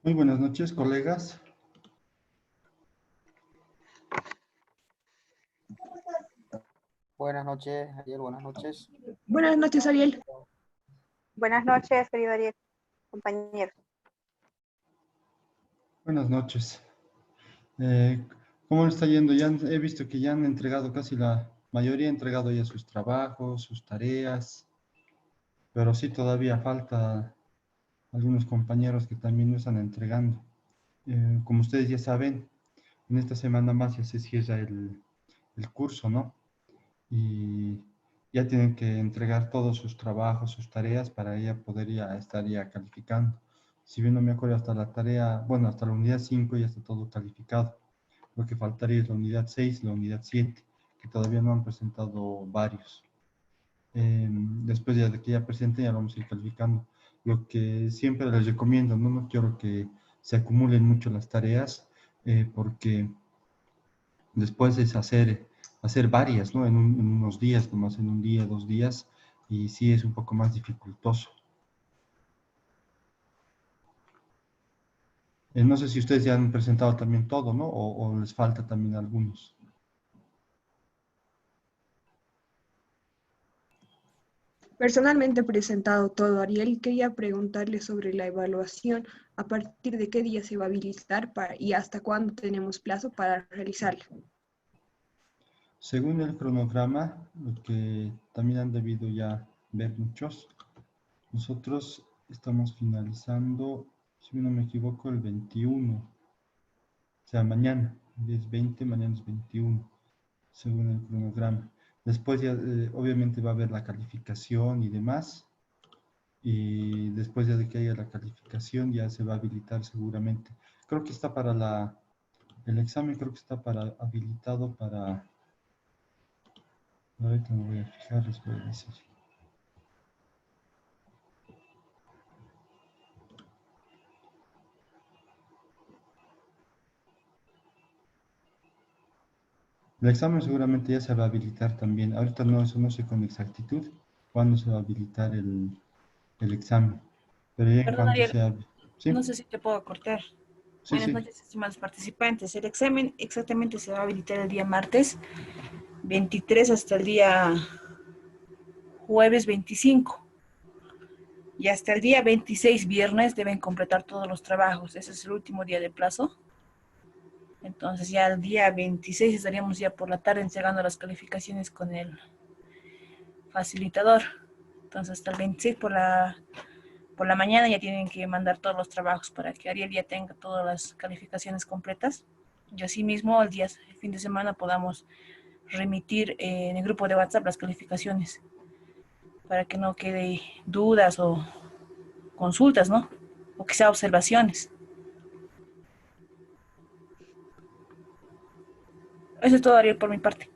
Muy buenas noches, colegas. Buenas noches, Ariel, buenas noches. Buenas noches, Ariel. Buenas noches, querido Ariel, compañero. Buenas noches. ¿Cómo le está yendo? He visto que ya han entregado casi la mayoría, ha entregado ya sus trabajos, sus tareas, pero sí todavía falta algunos compañeros que también no están entregando. Como ustedes ya saben, en esta semana más ya se cierra el curso, ¿no? Y ya tienen que entregar todos sus trabajos, sus tareas para ella poder ya estar ya calificando. Si bien no me acuerdo hasta la tarea, bueno, hasta la unidad 5 ya está todo calificado. Lo que faltaría es la unidad 6, la unidad 7, que todavía no han presentado varios. Después ya de que ya presenten, ya vamos a ir calificando. Lo que siempre les recomiendo, no quiero que se acumulen mucho las tareas, porque después es hacer varias, ¿no? En unos días, nomás en un día, 2 días, y sí es un poco más dificultoso. No sé si ustedes ya han presentado también todo, ¿no? O les falta también algunos. Personalmente he presentado todo, Ariel. Quería preguntarle sobre la evaluación, a partir de qué día se va a habilitar y hasta cuándo tenemos plazo para realizarla. Según el cronograma, lo que también han debido ya ver muchos, nosotros estamos finalizando, si no me equivoco, el 21, o sea, mañana, hoy es 20, mañana es 21, según el cronograma. Después ya, obviamente va a haber la calificación y demás, y después ya de que haya la calificación ya se va a habilitar seguramente. Creo que está para el examen creo que está habilitado para, ahorita me voy a fijar, les voy a decir. El examen seguramente ya se va a habilitar también. Ahorita no, eso no sé con exactitud cuándo se va a habilitar el examen. Pero ya en Perdón, cuanto Ariel, sea... ¿Sí? no sé si te puedo cortar. Sí, Buenas sí. noches, estimados participantes. El examen exactamente se va a habilitar el día martes 23 hasta el día jueves 25. Y hasta el día 26, viernes, deben completar todos los trabajos. Ese es el último día de plazo. Entonces ya el día 26 estaríamos ya por la tarde entregando las calificaciones con el facilitador. Entonces hasta el 26 por la mañana ya tienen que mandar todos los trabajos para que Ariel ya tenga todas las calificaciones completas. Y así mismo el fin de semana podamos remitir en el grupo de WhatsApp las calificaciones para que no quede dudas o consultas, ¿no? O quizá observaciones. Eso es todo, Ariel, por mi parte.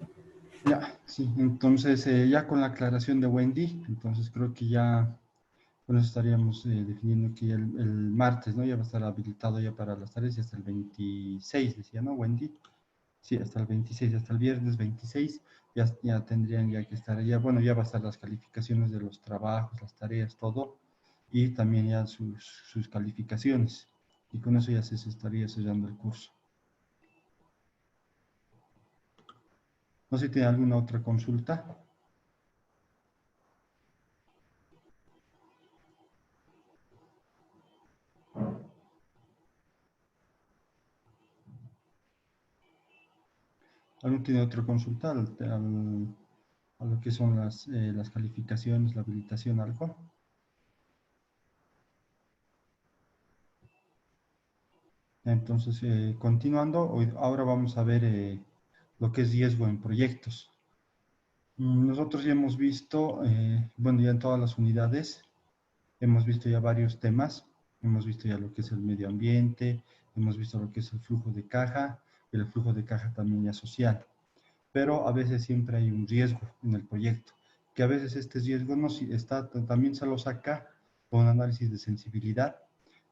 Ya, sí. Entonces, ya con la aclaración de Wendy, entonces creo que ya con eso estaríamos definiendo que el martes, ¿no? Ya va a estar habilitado ya para las tareas y hasta el 26, decía, ¿no, Wendy? Sí, hasta el 26, hasta el viernes 26, ya tendrían ya que estar, ya, bueno, ya va a estar las calificaciones de los trabajos, las tareas, todo, y también ya sus calificaciones. Y con eso ya se estaría sellando el curso. No sé si tiene alguna otra consulta. ¿Alguno tiene otra consulta a lo que son las calificaciones, la habilitación, algo? Entonces, continuando, ahora vamos a ver lo que es riesgo en proyectos. Nosotros ya hemos visto, bueno, ya en todas las unidades, hemos visto ya varios temas. Hemos visto ya lo que es el medio ambiente, hemos visto lo que es el flujo de caja, el flujo de caja también ya social. Pero a veces siempre hay un riesgo en el proyecto, que a veces este riesgo no está, también se lo saca con un análisis de sensibilidad,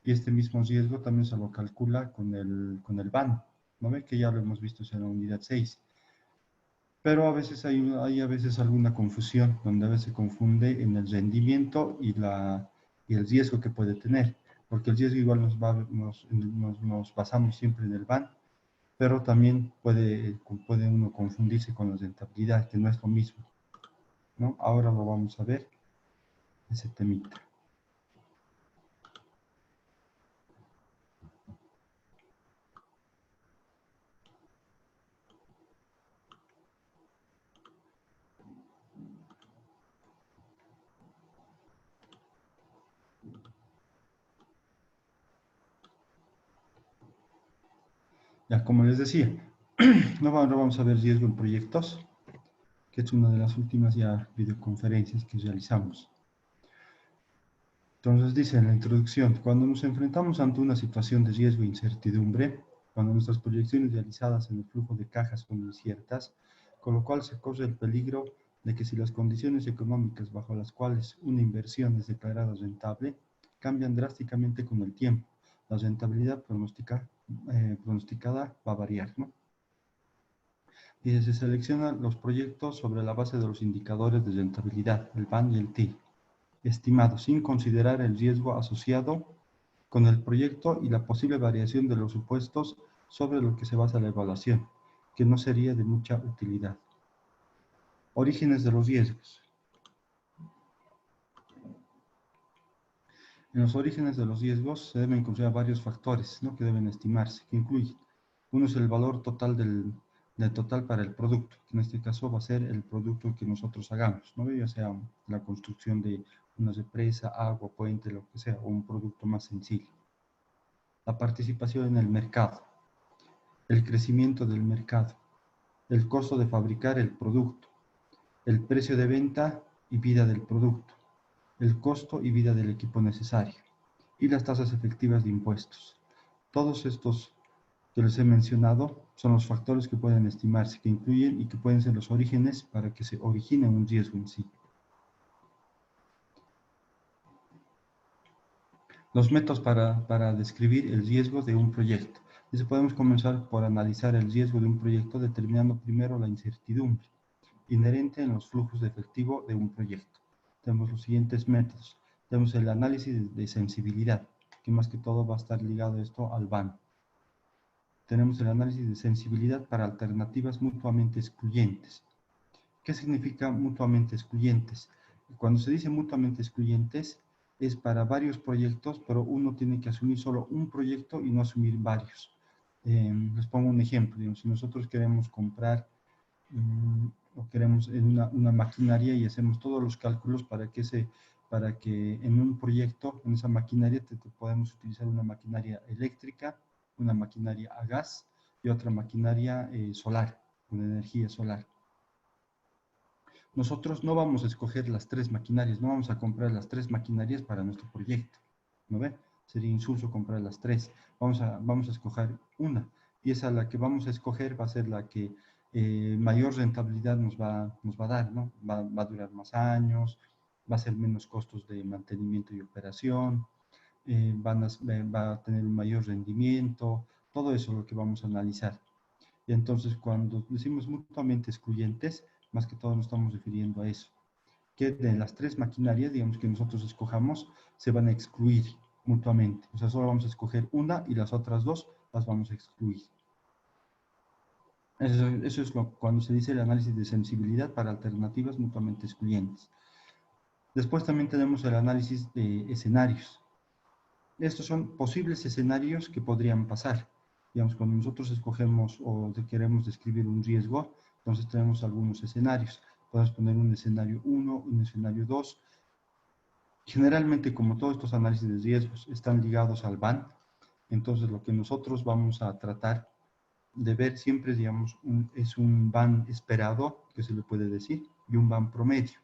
y este mismo riesgo también se lo calcula con el BAN, ¿no ve? Que ya lo hemos visto en la unidad 6. Pero a veces hay a veces alguna confusión, donde a veces se confunde en el rendimiento y el riesgo que puede tener. porque el riesgo igual nos basamos siempre en el BAN, pero también puede uno confundirse con la rentabilidad, que no es lo mismo, ¿no? Ahora lo vamos a ver, ese temita. Ya, como les decía, ahora vamos a ver riesgo en proyectos, que es una de las últimas ya videoconferencias que realizamos. Entonces dice en la introducción, cuando nos enfrentamos ante una situación de riesgo e incertidumbre, cuando nuestras proyecciones realizadas en el flujo de cajas son inciertas, con lo cual se corre el peligro de que si las condiciones económicas bajo las cuales una inversión es declarada rentable cambian drásticamente con el tiempo, la rentabilidad pronosticada va a variar, ¿no? Y se seleccionan los proyectos sobre la base de los indicadores de rentabilidad, el BAN y el TIL, estimado sin considerar el riesgo asociado con el proyecto y la posible variación de los supuestos sobre lo que se basa la evaluación, que no sería de mucha utilidad. Orígenes de los riesgos. En los orígenes de los riesgos se deben considerar varios factores, ¿no?, que deben estimarse, que incluyen. Uno es el valor total del total para el producto, que en este caso va a ser el producto que nosotros hagamos, ¿no?, ya sea la construcción de una represa, agua, puente, lo que sea, o un producto más sencillo. La participación en el mercado, el crecimiento del mercado, el costo de fabricar el producto, el precio de venta y vida del producto, el costo y vida del equipo necesario, y las tasas efectivas de impuestos. Todos estos que les he mencionado son los factores que pueden estimarse, que incluyen y que pueden ser los orígenes para que se origine un riesgo en sí. Los métodos para describir el riesgo de un proyecto. Entonces podemos comenzar por analizar el riesgo de un proyecto determinando primero la incertidumbre inherente en los flujos de efectivo de un proyecto. Tenemos los siguientes métodos. Tenemos el análisis de sensibilidad, que más que todo va a estar ligado esto al BAN. Tenemos el análisis de sensibilidad para alternativas mutuamente excluyentes. ¿Qué significa mutuamente excluyentes? Cuando se dice mutuamente excluyentes, es para varios proyectos, pero uno tiene que asumir solo un proyecto y no asumir varios. Les pongo un ejemplo. Digamos, si nosotros queremos comprar o queremos una maquinaria y hacemos todos los cálculos para que en un proyecto, en esa maquinaria, podemos utilizar una maquinaria eléctrica, una maquinaria a gas y otra maquinaria solar, con energía solar. Nosotros no vamos a escoger las tres maquinarias, no vamos a comprar las tres maquinarias para nuestro proyecto, ¿no ve? Sería insulso comprar las tres. Vamos a escoger una, y esa la que vamos a escoger va a ser la que mayor rentabilidad nos va a dar, ¿no? Va a durar más años, va a ser menos costos de mantenimiento y operación, va a tener un mayor rendimiento, todo eso es lo que vamos a analizar. Y entonces cuando decimos mutuamente excluyentes, más que todo nos estamos refiriendo a eso, que de las tres maquinarias, digamos, que nosotros escojamos, se van a excluir mutuamente. O sea, solo vamos a escoger una y las otras dos las vamos a excluir. Eso es cuando se dice el análisis de sensibilidad para alternativas mutuamente excluyentes. Después también tenemos el análisis de escenarios. Estos son posibles escenarios que podrían pasar. Digamos, cuando nosotros escogemos o queremos describir un riesgo, entonces tenemos algunos escenarios. Podemos poner un escenario 1, un escenario 2. Generalmente, como todos estos análisis de riesgos están ligados al BAN, entonces lo que nosotros vamos a tratar de ver siempre, digamos, es un BAN esperado, que se le puede decir, y un BAN promedio,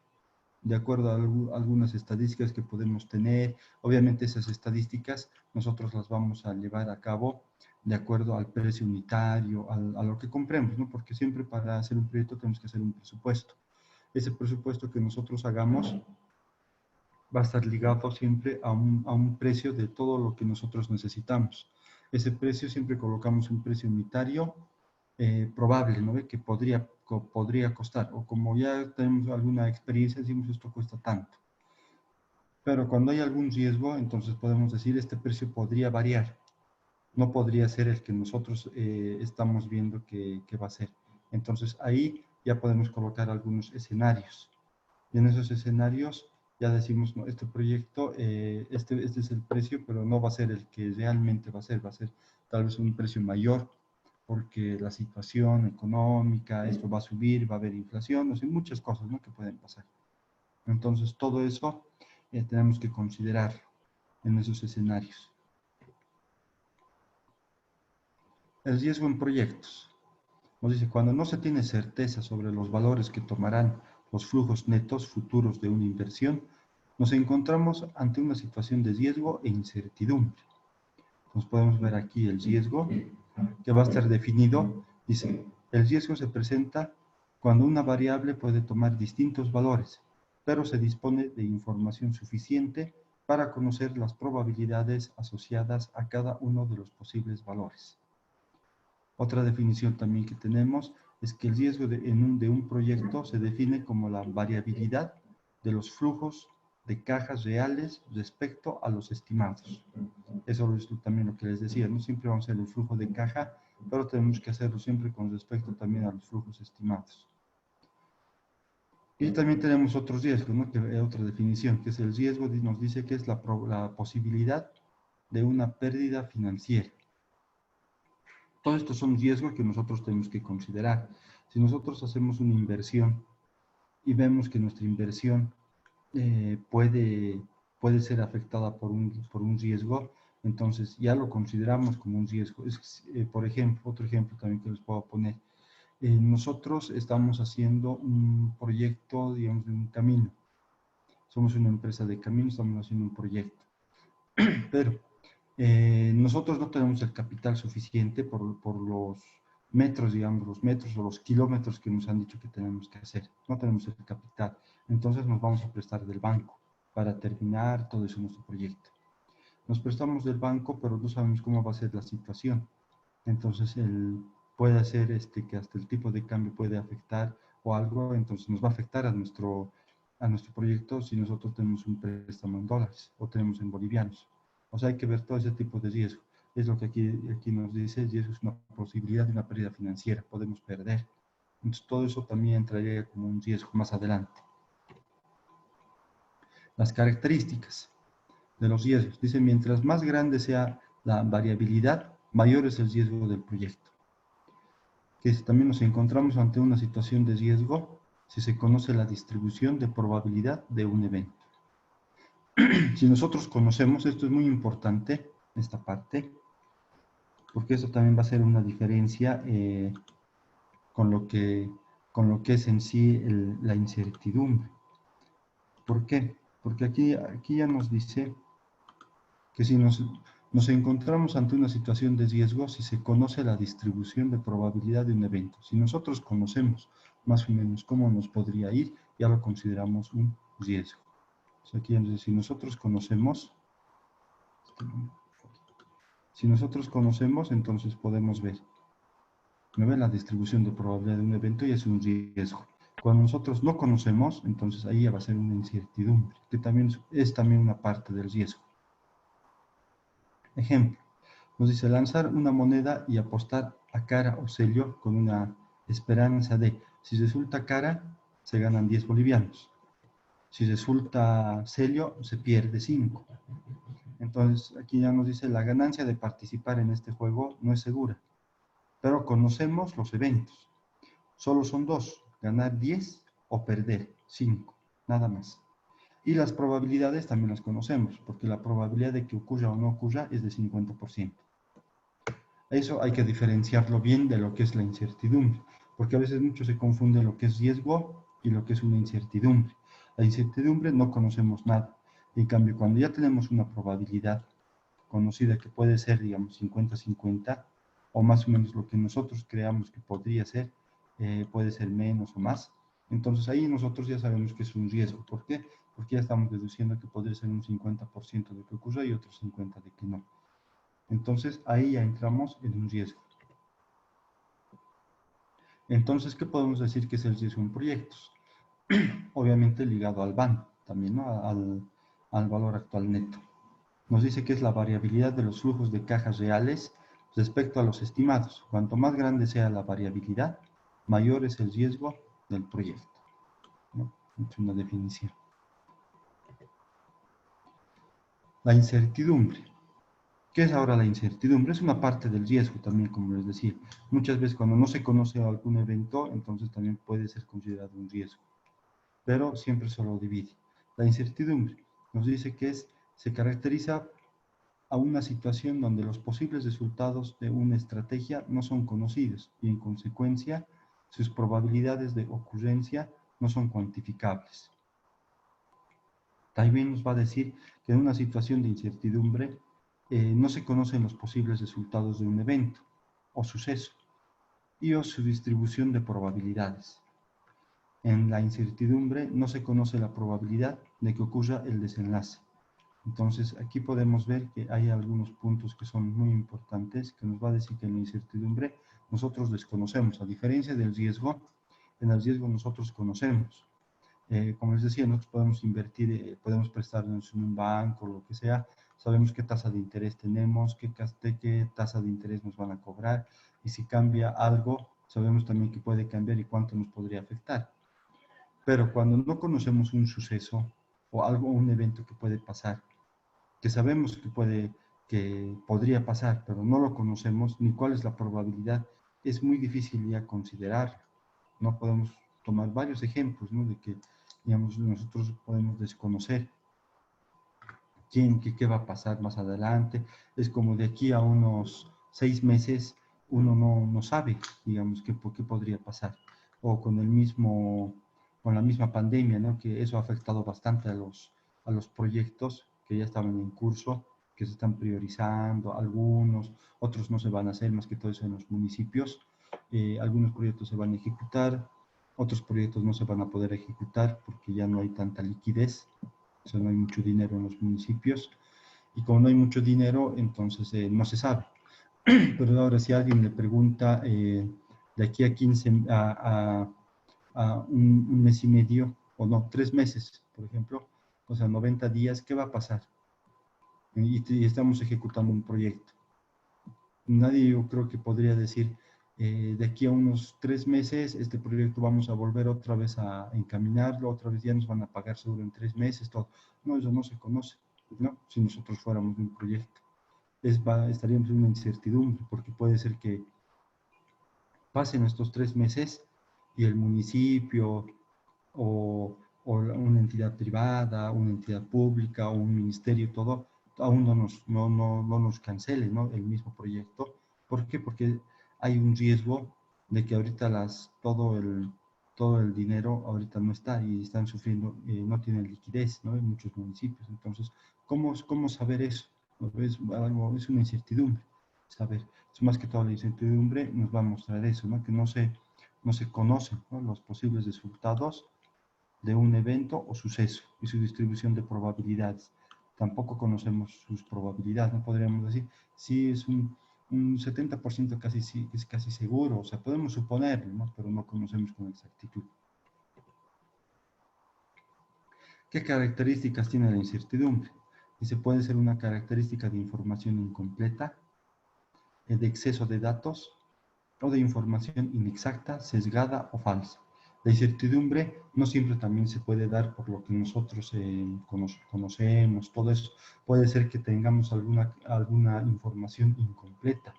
de acuerdo a algunas estadísticas que podemos tener. Obviamente esas estadísticas nosotros las vamos a llevar a cabo de acuerdo al precio unitario, a lo que compremos, ¿no? Porque siempre para hacer un proyecto tenemos que hacer un presupuesto. Ese presupuesto que nosotros hagamos va a estar ligado siempre a un precio de todo lo que nosotros necesitamos. Ese precio siempre colocamos un precio unitario probable, ¿no? Que podría costar, o como ya tenemos alguna experiencia, decimos esto cuesta tanto. Pero cuando hay algún riesgo, entonces podemos decir este precio podría variar. No podría ser el que nosotros estamos viendo que va a ser. Entonces ahí ya podemos colocar algunos escenarios. Y en esos escenarios ya decimos, no, este proyecto, este es el precio, pero no va a ser el que realmente va a ser tal vez un precio mayor, porque la situación económica, esto va a subir, va a haber inflación, no sé, muchas cosas, ¿no?, que pueden pasar. Entonces todo eso tenemos que considerar en esos escenarios. El riesgo en proyectos. Nos dice, cuando no se tiene certeza sobre los valores que tomarán los flujos netos futuros de una inversión, nos encontramos ante una situación de riesgo e incertidumbre. Entonces podemos ver aquí el riesgo, que va a estar definido. Dice, el riesgo se presenta cuando una variable puede tomar distintos valores, pero se dispone de información suficiente para conocer las probabilidades asociadas a cada uno de los posibles valores. Otra definición también que tenemos es que el riesgo de un proyecto se define como la variabilidad de los flujos de cajas reales respecto a los estimados. Eso es también lo que les decía, no siempre vamos a hacer el flujo de caja, pero tenemos que hacerlo siempre con respecto también a los flujos estimados. Y también tenemos otros riesgos, ¿no?, otra definición, que es el riesgo, nos dice que es la posibilidad de una pérdida financiera. Todos estos son riesgos que nosotros tenemos que considerar. Si nosotros hacemos una inversión y vemos que nuestra inversión puede ser afectada por un riesgo, entonces ya lo consideramos como un riesgo. Por ejemplo, otro ejemplo también que les puedo poner. Nosotros estamos haciendo un proyecto, digamos, de un camino. Somos una empresa de caminos, estamos haciendo un proyecto. Pero nosotros no tenemos el capital suficiente por los metros, digamos, los metros o los kilómetros que nos han dicho que tenemos que hacer. No tenemos el capital. Entonces nos vamos a prestar del banco para terminar todo eso nuestro proyecto. Nos prestamos del banco, pero no sabemos cómo va a ser la situación. Entonces puede ser que hasta el tipo de cambio puede afectar o algo, entonces nos va a afectar a nuestro proyecto si nosotros tenemos un préstamo en dólares o tenemos en bolivianos. O sea, hay que ver todo ese tipo de riesgo. Es lo que aquí nos dice, el riesgo es una posibilidad de una pérdida financiera, podemos perder. Entonces todo eso también entraría como un riesgo más adelante. Las características de los riesgos. Dice, mientras más grande sea la variabilidad, mayor es el riesgo del proyecto. Que también nos encontramos ante una situación de riesgo si se conoce la distribución de probabilidad de un evento. Si nosotros conocemos, esto es muy importante, esta parte, porque eso también va a ser una diferencia con lo que es en sí la incertidumbre. ¿Por qué? Porque aquí ya nos dice que si nos encontramos ante una situación de riesgo si se conoce la distribución de probabilidad de un evento. Si nosotros conocemos más o menos cómo nos podría ir, ya lo consideramos un riesgo. O sea, aquí si nosotros conocemos, entonces podemos ver. ¿No ven? La distribución de probabilidad de un evento y es un riesgo. Cuando nosotros no conocemos, entonces ahí ya va a ser una incertidumbre, que también es también una parte del riesgo. Ejemplo, nos dice lanzar una moneda y apostar a cara o sello con una esperanza de, si resulta cara, se ganan 10 bolivianos. Si resulta sello, se pierde 5. Entonces, aquí ya nos dice, la ganancia de participar en este juego no es segura, pero conocemos los eventos. Solo son dos, ganar 10 o perder 5, nada más. Y las probabilidades también las conocemos, porque la probabilidad de que ocurra o no ocurra es de 50%. Eso hay que diferenciarlo bien de lo que es la incertidumbre, porque a veces mucho se confunde lo que es riesgo y lo que es una incertidumbre. La incertidumbre no conocemos nada. En cambio, cuando ya tenemos una probabilidad conocida que puede ser, digamos, 50-50, o más o menos lo que nosotros creamos que podría ser, puede ser menos o más, entonces ahí nosotros ya sabemos que es un riesgo. ¿Por qué? Porque ya estamos deduciendo que podría ser un 50% de que ocurra y otro 50% de que no. Entonces ahí ya entramos en un riesgo. Entonces, ¿qué podemos decir que es el riesgo en proyectos? Obviamente ligado al banco, también, ¿no? al valor actual neto. Nos dice que es la variabilidad de los flujos de caja reales respecto a los estimados. Cuanto más grande sea la variabilidad, mayor es el riesgo del proyecto, ¿no? Es una definición. La incertidumbre. ¿Qué es ahora la incertidumbre? Es una parte del riesgo también, como les decía. Muchas veces cuando no se conoce algún evento, entonces también puede ser considerado un riesgo. Pero siempre se lo divide. La incertidumbre nos dice que se caracteriza a una situación donde los posibles resultados de una estrategia no son conocidos y en consecuencia sus probabilidades de ocurrencia no son cuantificables. También nos va a decir que en una situación de incertidumbre no se conocen los posibles resultados de un evento o suceso y o su distribución de probabilidades. En la incertidumbre no se conoce la probabilidad de que ocurra el desenlace. Entonces, aquí podemos ver que hay algunos puntos que son muy importantes, que nos va a decir que en la incertidumbre nosotros desconocemos. A diferencia del riesgo, en el riesgo nosotros conocemos. Como les decía, nosotros podemos invertir, podemos prestarnos en un banco, lo que sea, sabemos qué tasa de interés tenemos, qué tasa de interés nos van a cobrar, y si cambia algo, sabemos también que puede cambiar y cuánto nos podría afectar. Pero cuando no conocemos un suceso o algo, un evento que puede pasar, que sabemos que podría pasar, pero no lo conocemos, ni cuál es la probabilidad, es muy difícil ya considerarlo. No podemos tomar varios ejemplos, ¿no? De que, digamos, nosotros podemos desconocer qué va a pasar más adelante. Es como de aquí a unos 6 meses, uno no sabe, digamos, qué podría pasar. O con la misma pandemia, ¿no? Que eso ha afectado bastante a los proyectos que ya estaban en curso, que se están priorizando, algunos, otros no se van a hacer, más que todo eso en los municipios. Algunos proyectos se van a ejecutar, otros proyectos no se van a poder ejecutar porque ya no hay tanta liquidez, o sea, no hay mucho dinero en los municipios, y como no hay mucho dinero, entonces no se sabe. Pero ahora si alguien le pregunta de aquí a 15, a un mes y medio, o no, 3 meses, por ejemplo, o sea, 90 días, ¿qué va a pasar? Y estamos ejecutando un proyecto. Nadie, yo creo que podría decir, de aquí a unos 3 meses, este proyecto vamos a volver otra vez a encaminarlo, otra vez ya nos van a pagar seguro en 3 meses, todo. No, eso no se conoce, ¿no? Si nosotros fuéramos un proyecto. Estaríamos en una incertidumbre, porque puede ser que pasen estos 3 meses y el municipio o una entidad privada, una entidad pública o un ministerio, todo, aún no nos cancele, ¿no? El mismo proyecto. ¿Por qué? Porque hay un riesgo de que ahorita todo el dinero ahorita no está y están sufriendo, no tienen liquidez, ¿no? En muchos municipios. Entonces, ¿cómo saber eso? Es una incertidumbre, saber. Es más que todo la incertidumbre nos va a mostrar eso, ¿no? Que no se conocen, ¿no? Los posibles resultados de un evento o suceso y su distribución de probabilidades. Tampoco conocemos sus probabilidades, no podríamos decir, sí es un 70% es casi seguro, o sea, podemos suponerlo, ¿no? Pero no conocemos con exactitud. ¿Qué características tiene la incertidumbre? Dice, puede ser una característica de información incompleta, de exceso de datos o de información inexacta, sesgada o falsa. La incertidumbre no siempre también se puede dar por lo que nosotros conocemos, todo eso. Puede ser que tengamos alguna información incompleta.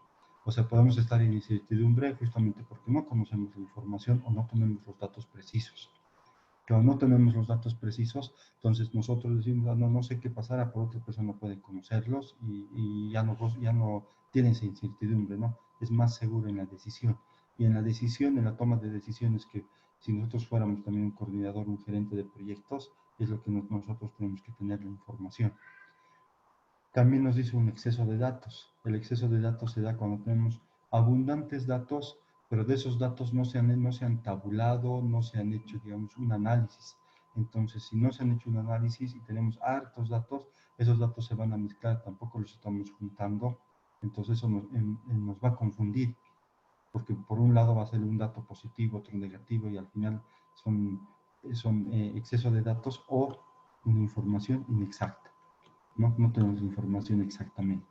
O sea, podemos estar en incertidumbre justamente porque no conocemos la información o no tenemos los datos precisos. Pero no tenemos los datos precisos, entonces nosotros decimos, no sé qué pasará, pero otra persona puede conocerlos y ya no tiene esa incertidumbre, ¿no? Es más seguro en la decisión. Y en la decisión, en la toma de decisiones, que si nosotros fuéramos también un coordinador, un gerente de proyectos, es lo que nosotros tenemos que tener la información. También nos dice un exceso de datos. El exceso de datos se da cuando tenemos abundantes datos, pero de esos datos no se han tabulado, no se han hecho, digamos, un análisis. Entonces, si no se han hecho un análisis y tenemos hartos datos, esos datos se van a mezclar, tampoco los estamos juntando, entonces eso nos va a confundir, porque por un lado va a ser un dato positivo, otro negativo, y al final son exceso de datos o una información inexacta. No tenemos información exactamente.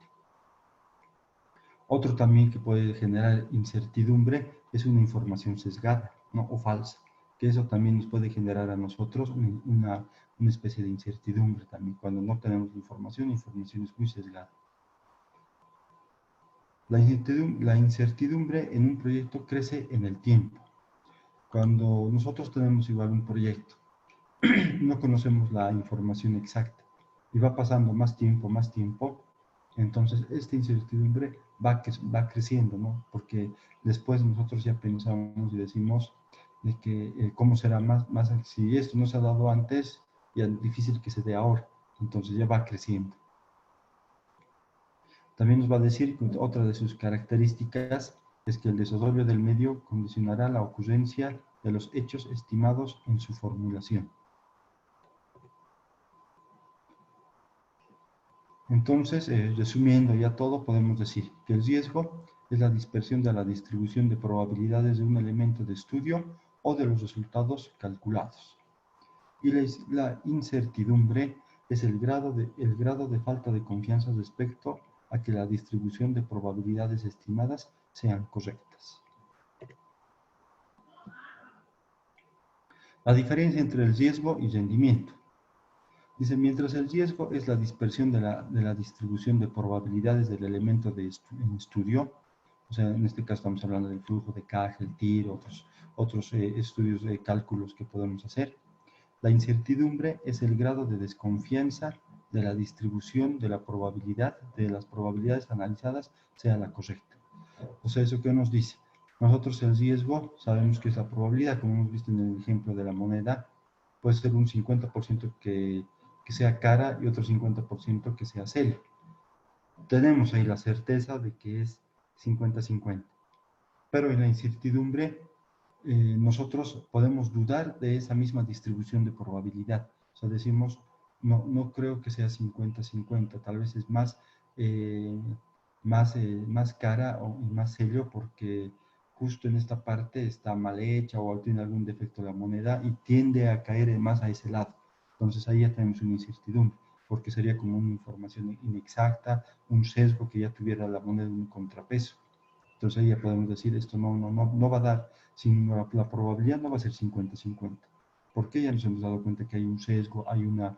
Otro también que puede generar incertidumbre es una información sesgada, ¿no? O falsa, que eso también nos puede generar a nosotros una especie de incertidumbre también. Cuando no tenemos información es muy sesgada. La incertidumbre en un proyecto crece en el tiempo. Cuando nosotros tenemos igual un proyecto, no conocemos la información exacta y va pasando más tiempo, entonces esta incertidumbre va creciendo, ¿no? Porque después nosotros ya pensamos y decimos de que cómo será más, si esto no se ha dado antes, ya es difícil que se dé ahora, entonces ya va creciendo. También nos va a decir que otra de sus características es que el desarrollo del medio condicionará la ocurrencia de los hechos estimados en su formulación. Entonces, resumiendo ya todo, podemos decir que el riesgo es la dispersión de la distribución de probabilidades de un elemento de estudio o de los resultados calculados. Y la incertidumbre es el grado de falta de confianza respecto a que la distribución de probabilidades estimadas sean correctas. La diferencia entre el riesgo y rendimiento. Dice, mientras el riesgo es la dispersión de la distribución de probabilidades del elemento en estudio, o sea, en este caso estamos hablando del flujo de caja, el TIR, otros estudios de cálculos que podemos hacer. La incertidumbre es el grado de desconfianza de la distribución de la probabilidad, de las probabilidades analizadas, sea la correcta. O sea, ¿eso qué nos dice? Nosotros el riesgo sabemos que es la probabilidad, como hemos visto en el ejemplo de la moneda, puede ser un 50% que sea cara y otro 50% que sea serio. Tenemos ahí la certeza de que es 50-50. Pero en la incertidumbre, nosotros podemos dudar de esa misma distribución de probabilidad. O sea, decimos, no creo que sea 50-50, tal vez es más cara y más serio porque justo en esta parte está mal hecha o tiene algún defecto la moneda y tiende a caer más a ese lado. Entonces ahí ya tenemos una incertidumbre, porque sería como una información inexacta, un sesgo que ya tuviera la moneda un contrapeso. Entonces ahí ya podemos decir, esto no va a dar, la probabilidad no va a ser 50-50. Porque ya nos hemos dado cuenta que hay un sesgo, hay una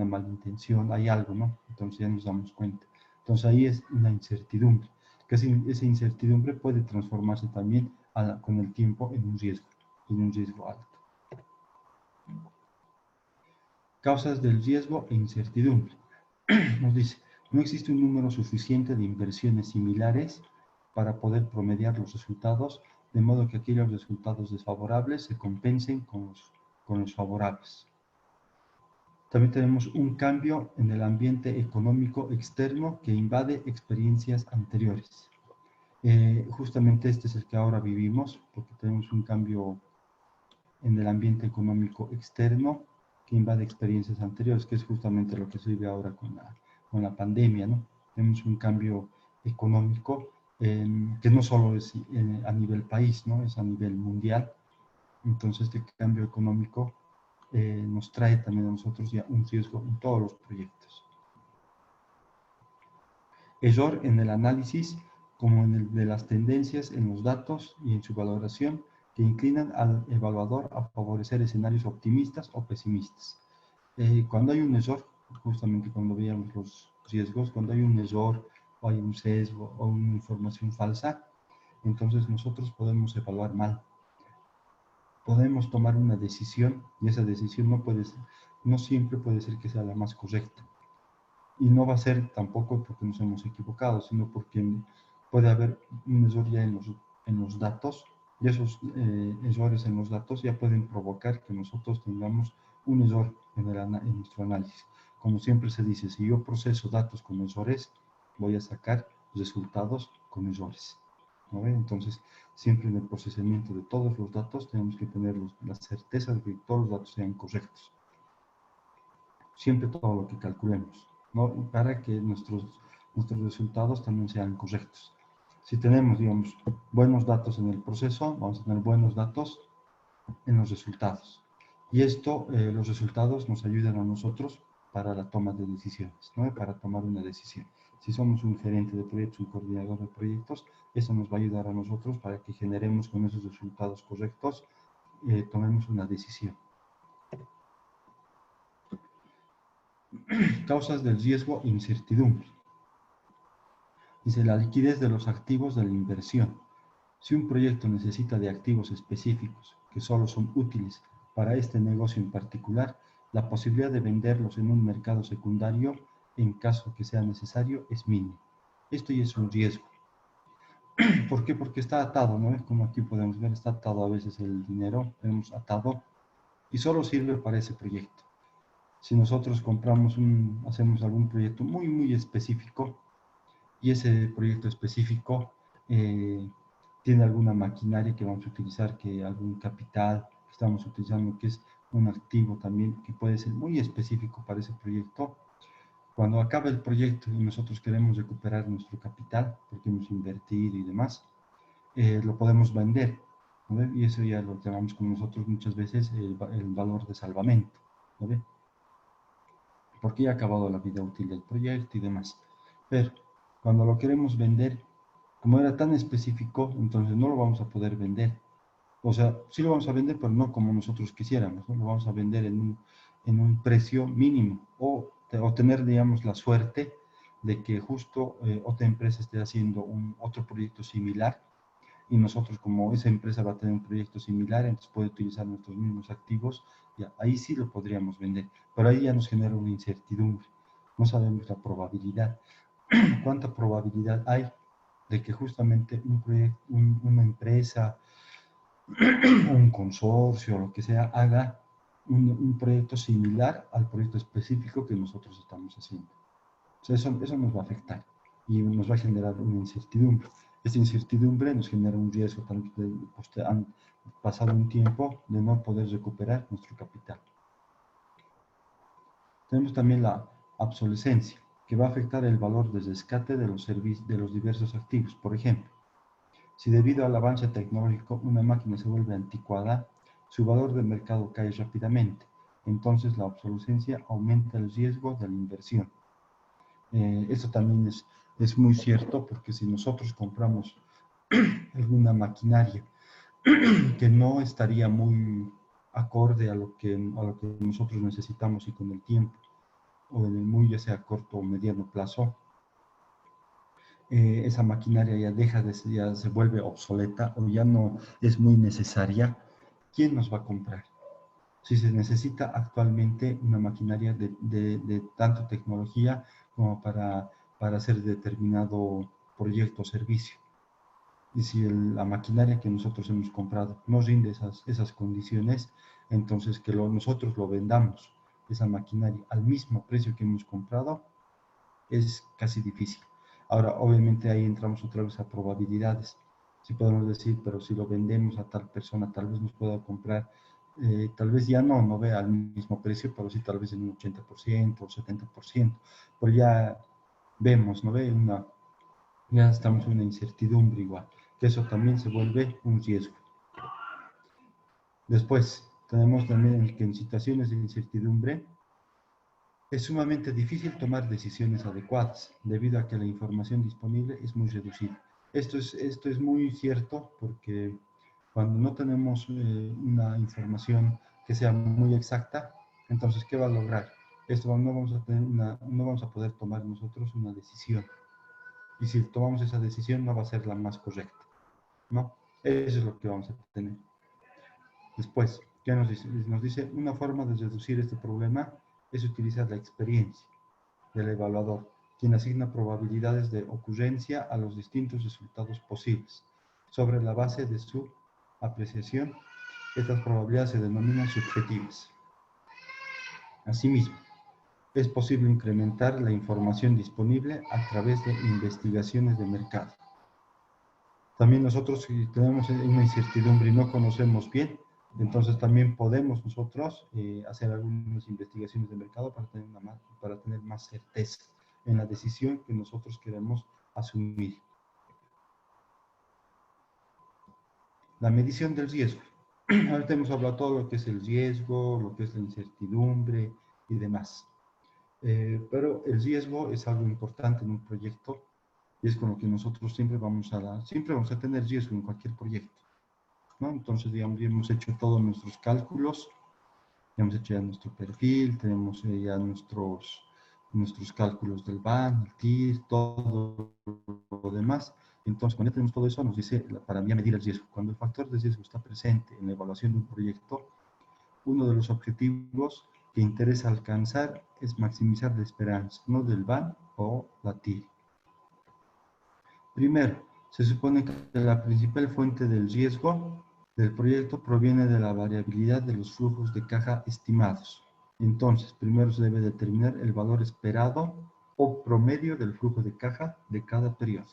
malintención, hay algo, ¿no? Entonces ya nos damos cuenta. Entonces ahí es una incertidumbre, que esa incertidumbre puede transformarse también con el tiempo en un riesgo alto. Causas del riesgo e incertidumbre. Nos dice, no existe un número suficiente de inversiones similares para poder promediar los resultados, de modo que aquellos resultados desfavorables se compensen con los favorables. También tenemos un cambio en el ambiente económico externo que invade experiencias anteriores. Justamente este es el que ahora vivimos, porque tenemos un cambio en el ambiente económico externo que invade experiencias anteriores, que es justamente lo que se vive ahora con la pandemia, ¿no? Tenemos un cambio económico que no solo es a nivel país, ¿no? Es a nivel mundial. Entonces este cambio económico nos trae también a nosotros ya un riesgo en todos los proyectos. Error en el análisis, como en el de las tendencias en los datos y en su valoración, que inclinan al evaluador a favorecer escenarios optimistas o pesimistas. Cuando hay un error, justamente cuando veíamos los riesgos, cuando hay un error o hay un sesgo o una información falsa, entonces nosotros podemos evaluar mal. Podemos tomar una decisión y esa decisión no siempre puede ser que sea la más correcta. Y no va a ser tampoco porque nos hemos equivocado, sino porque puede haber un error ya en los datos, y esos errores en los datos ya pueden provocar que nosotros tengamos un error en nuestro análisis. Como siempre se dice, si yo proceso datos con errores, voy a sacar resultados con errores. ¿No ven? Entonces, siempre en el procesamiento de todos los datos tenemos que tener la certeza de que todos los datos sean correctos. Siempre todo lo que calculemos, ¿no? Para que nuestros resultados también sean correctos. Si tenemos, digamos, buenos datos en el proceso, vamos a tener buenos datos en los resultados. Y esto, los resultados nos ayudan a nosotros para la toma de decisiones, ¿no? Para tomar una decisión. Si somos un gerente de proyectos, un coordinador de proyectos, eso nos va a ayudar a nosotros para que generemos con esos resultados correctos, tomemos una decisión. Causas del riesgo e incertidumbre. Dice, la liquidez de los activos de la inversión. Si un proyecto necesita de activos específicos que solo son útiles para este negocio en particular, la posibilidad de venderlos en un mercado secundario, en caso que sea necesario, es mínima. Esto ya es un riesgo. ¿Por qué? Porque está atado, ¿no? Como aquí podemos ver, está atado a veces el dinero, hemos atado, y solo sirve para ese proyecto. Si nosotros hacemos algún proyecto muy, muy específico, y ese proyecto específico tiene alguna maquinaria que vamos a utilizar, algún capital que estamos utilizando, que es un activo también, que puede ser muy específico para ese proyecto. Cuando acaba el proyecto y nosotros queremos recuperar nuestro capital, porque hemos invertido y demás, lo podemos vender, ¿no? Y eso ya lo llamamos con nosotros muchas veces el valor de salvamento, ¿no? Porque ya ha acabado la vida útil del proyecto y demás. Pero cuando lo queremos vender, como era tan específico, entonces no lo vamos a poder vender. O sea, sí lo vamos a vender, pero no como nosotros quisiéramos, ¿no? Lo vamos a vender en un precio mínimo o tener, digamos, la suerte de que justo otra empresa esté haciendo otro proyecto similar y nosotros, como esa empresa va a tener un proyecto similar, entonces puede utilizar nuestros mismos activos, ya, ahí sí lo podríamos vender, pero ahí ya nos genera una incertidumbre, no sabemos la probabilidad, cuánta probabilidad hay de que justamente una empresa, un consorcio, lo que sea, haga un proyecto similar al proyecto específico que nosotros estamos haciendo. O sea, eso nos va a afectar y nos va a generar una incertidumbre. Esta incertidumbre nos genera un riesgo, han pasado un tiempo de no poder recuperar nuestro capital. Tenemos también la obsolescencia, que va a afectar el valor de rescate de los diversos activos. Por ejemplo, si debido al avance tecnológico una máquina se vuelve anticuada, su valor de mercado cae rápidamente. Entonces la obsolescencia aumenta el riesgo de la inversión. Eso también es muy cierto, porque si nosotros compramos alguna maquinaria que no estaría muy acorde a lo que nosotros necesitamos y con el tiempo, o en el muy ya sea corto o mediano plazo, esa maquinaria ya se vuelve obsoleta o ya no es muy necesaria, ¿quién nos va a comprar? Si se necesita actualmente una maquinaria de tanta tecnología como para hacer determinado proyecto o servicio. Y si la maquinaria que nosotros hemos comprado no rinde esas condiciones, entonces que nosotros lo vendamos, esa maquinaria, al mismo precio que hemos comprado, es casi difícil. Ahora, obviamente ahí entramos otra vez a probabilidades. Si podemos decir, pero si lo vendemos a tal persona, tal vez nos pueda comprar, tal vez ya no vea al mismo precio, pero sí tal vez en un 80% o 70%. Pero ya vemos, ¿no ve? Ya estamos en una incertidumbre igual, que eso también se vuelve un riesgo. Después, tenemos también que en situaciones de incertidumbre, es sumamente difícil tomar decisiones adecuadas, debido a que la información disponible es muy reducida. Esto es muy cierto porque cuando no tenemos una información que sea muy exacta, entonces, ¿qué va a lograr? No vamos a poder tomar nosotros una decisión. Y si tomamos esa decisión, no va a ser la más correcta, ¿no? Eso es lo que vamos a tener. Después, ¿qué nos dice? Nos dice, una forma de reducir este problema es utilizar la experiencia del evaluador, quien asigna probabilidades de ocurrencia a los distintos resultados posibles. Sobre la base de su apreciación, estas probabilidades se denominan subjetivas. Asimismo, es posible incrementar la información disponible a través de investigaciones de mercado. También nosotros, si tenemos una incertidumbre y no conocemos bien, entonces también podemos nosotros hacer algunas investigaciones de mercado para tener más certeza en la decisión que nosotros queremos asumir. La medición del riesgo. ahorita hemos hablado todo lo que es el riesgo, lo que es la incertidumbre y demás. Pero el riesgo es algo importante en un proyecto y es con lo que nosotros siempre vamos a tener riesgo en cualquier proyecto, ¿no? Entonces, digamos, ya hemos hecho todos nuestros cálculos, ya hemos hecho ya nuestro perfil, tenemos ya nuestros cálculos del BAN, el TIR, todo lo demás. Entonces, cuando ya tenemos todo eso, nos dice, para mí, a medir el riesgo. Cuando el factor de riesgo está presente en la evaluación de un proyecto, uno de los objetivos que interesa alcanzar es maximizar la esperanza, no del BAN o la TIR. Primero, se supone que la principal fuente del riesgo del proyecto proviene de la variabilidad de los flujos de caja estimados. Entonces, primero se debe determinar el valor esperado o promedio del flujo de caja de cada periodo.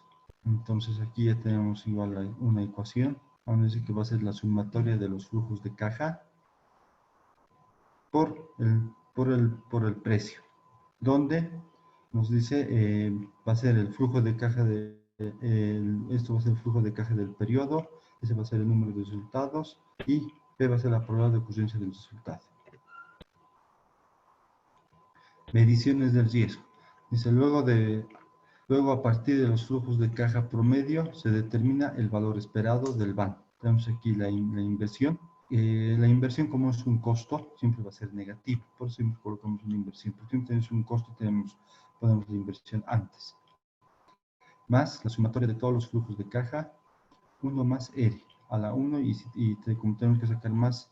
Entonces, aquí ya tenemos igual una ecuación, vamos a decir que va a ser la sumatoria de los flujos de caja por el precio, donde nos dice va a ser el flujo de caja esto va a ser el flujo de caja del periodo, ese va a ser el número de resultados y P va a ser la probabilidad de ocurrencia del resultado. Mediciones del riesgo. Dice, luego a partir de los flujos de caja promedio se determina el valor esperado del BAN. Tenemos aquí la inversión. La inversión, como es un costo, siempre va a ser negativo. Por eso siempre colocamos una inversión. Porque siempre tenemos un costo, ponemos la inversión antes. Más la sumatoria de todos los flujos de caja, 1 más R a la 1, y como tenemos que sacar más